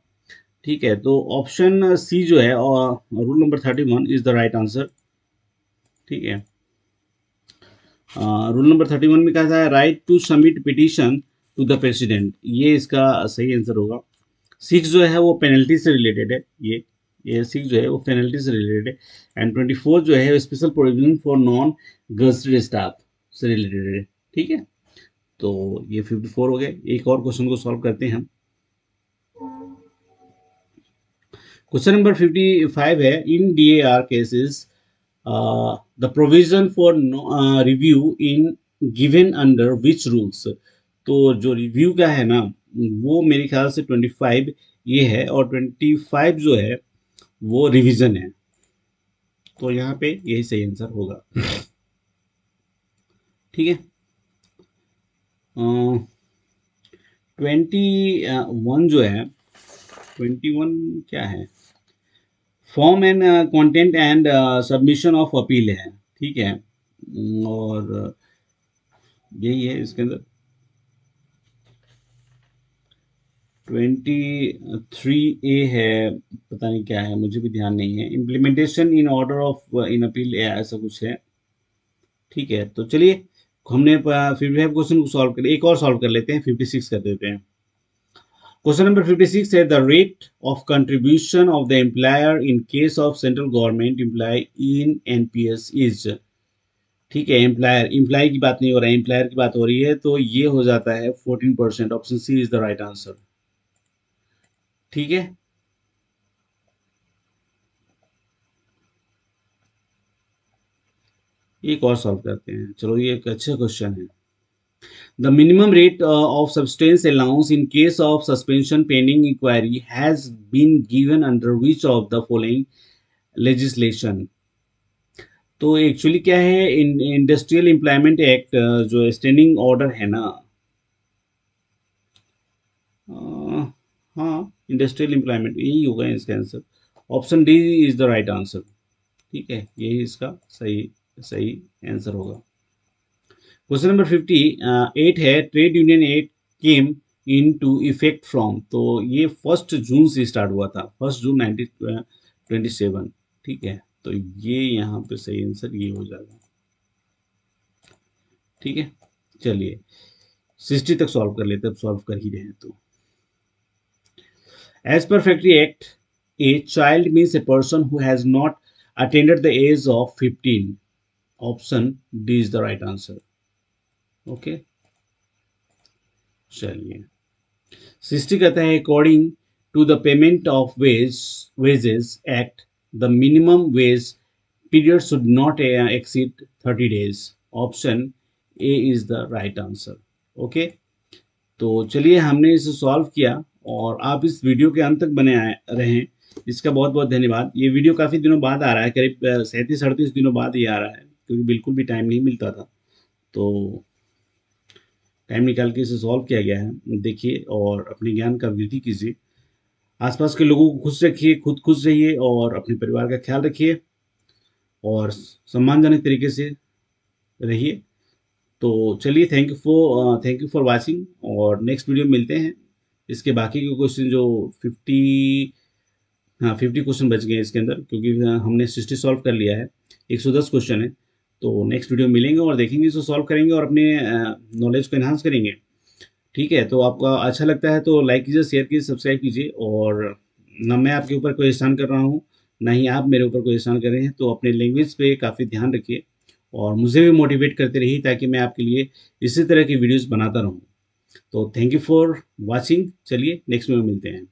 ठीक है, तो ऑप्शन सी जो है और rule number 31 is the right answer. ठीक है, रूल नंबर 31 में कहा था right to submit petition to the President, ये इसका सही आंसर होगा। 6 जो है वो पेनल्टी से रिलेटेड है, ये 6 जो है वो पेनल्टी से रिलेटेड है, एंड 24 जो है special provision for non gazetted staff से रिलेटेड है। ठीक है, तो ये 54 हो गए। एक और क्वेश्चन को सॉल्व करते हैं हम। क्वेश्चन नंबर 55 है, in DAR cases the provision for review in given under which rules. तो जो रिव्यू का है ना, वो मेरे ख्याल से 25 ये है, और 25 जो है वो रिवीजन है। तो यहाँ पे यही सही आंसर होगा। ठीक है, 21 जो है, 21 क्या है, form and content and submission of appeal है। ठीक है, और यही है इसके अंदर। 23 ए है, पता नहीं क्या है, मुझे भी ध्यान नहीं है। Implementation in order of in appeal ऐसा कुछ है। ठीक है, तो चलिए हमने 55 क्वेश्चन को सॉल्व कर, एक और सॉल्व कर लेते हैं, 56 कर देते हैं। क्वेश्चन नंबर 56 है, the rate of contribution of the employer in case of central government employee in NPS is. ठीक है, एम्प्लॉय की बात नहीं हो रहा है, एम्प्लॉयर की बात हो रही है, तो ये हो जाता है 14%। Option C is the right answer. ठीक है, एक और सॉल्व करते हैं। चलो ये एक अच्छा क्वेश्चन है। The minimum rate of substance allowance in case of suspension pending inquiry has been given under which of the following legislation? तो एक्चुअली क्या है, इंडस्ट्रियल एम्प्लॉयमेंट एक्ट जो स्टैंडिंग ऑर्डर है ना, हाँ, इंडस्ट्रियल एम्प्लॉयमेंट यही होगा इसका answer. Option d is the right answer. ठीक है, यही इसका सही सही आंसर होगा। क्वेश्चन नंबर 58 है, trade union act came into effect from, तो ये 1 जून से स्टार्ट हुआ था, 1 जून 1927। ठीक है, तो ये यहाँ पे सही आंसर ये हो जाएगा। ठीक है, चलिए 60 तक सॉल्व कर लेते, अब सॉल्व कर ही रहे हैं तो। As per factory act, a child means a person who has not attended the age of 15। Option d is the right answer. Okay, चलिए 60 कहता है, according to the payment of wages act, the minimum wage period should not exceed 30 days. Option A is the right answer. Okay, तो चलिए हमने इसे solve किया और आप इस वीडियो के अंत तक बने रहें, इसका बहुत बहुत धन्यवाद। ये वीडियो काफ़ी दिनों बाद आ रहा है, करीब 37-38 दिनों बाद ये आ रहा है, क्योंकि बिल्कुल भी टाइम नहीं मिलता था, तो टाइम निकाल के इसे सॉल्व किया गया है। देखिए और अपने ज्ञान का वृद्धि कीजिए, आसपास के लोगों को खुश रखिए, खुद खुश रहिए और अपने परिवार का ख्याल रखिए और सम्मानजनक तरीके से रहिए। तो चलिए, थैंक यू फॉर वाचिंग और नेक्स्ट वीडियो में मिलते हैं। इसके बाकी के क्वेश्चन जो 50 क्वेश्चन बच गए हैं इसके अंदर, क्योंकि हमने 60 सॉल्व कर लिया है, 110 क्वेश्चन है। तो नेक्स्ट वीडियो में मिलेंगे और देखेंगे, इसको सॉल्व करेंगे और अपने नॉलेज को एनहांस करेंगे। ठीक है, तो आपका अच्छा लगता है तो लाइक कीजिए, शेयर कीजिए, सब्सक्राइब कीजिए। और ना मैं आपके ऊपर कोई एहसान कर रहा हूँ, ना ही आप मेरे ऊपर कोई एहसान कर रहे हैं, तो अपने लैंग्वेज पे काफ़ी ध्यान रखिए और मुझे भी मोटिवेट करते रहिए, ताकि मैं आपके लिए इसी तरह की वीडियोस बनाता रहूँ। तो थैंक यू फॉर वाचिंग, चलिए नेक्स्ट में मिलते हैं।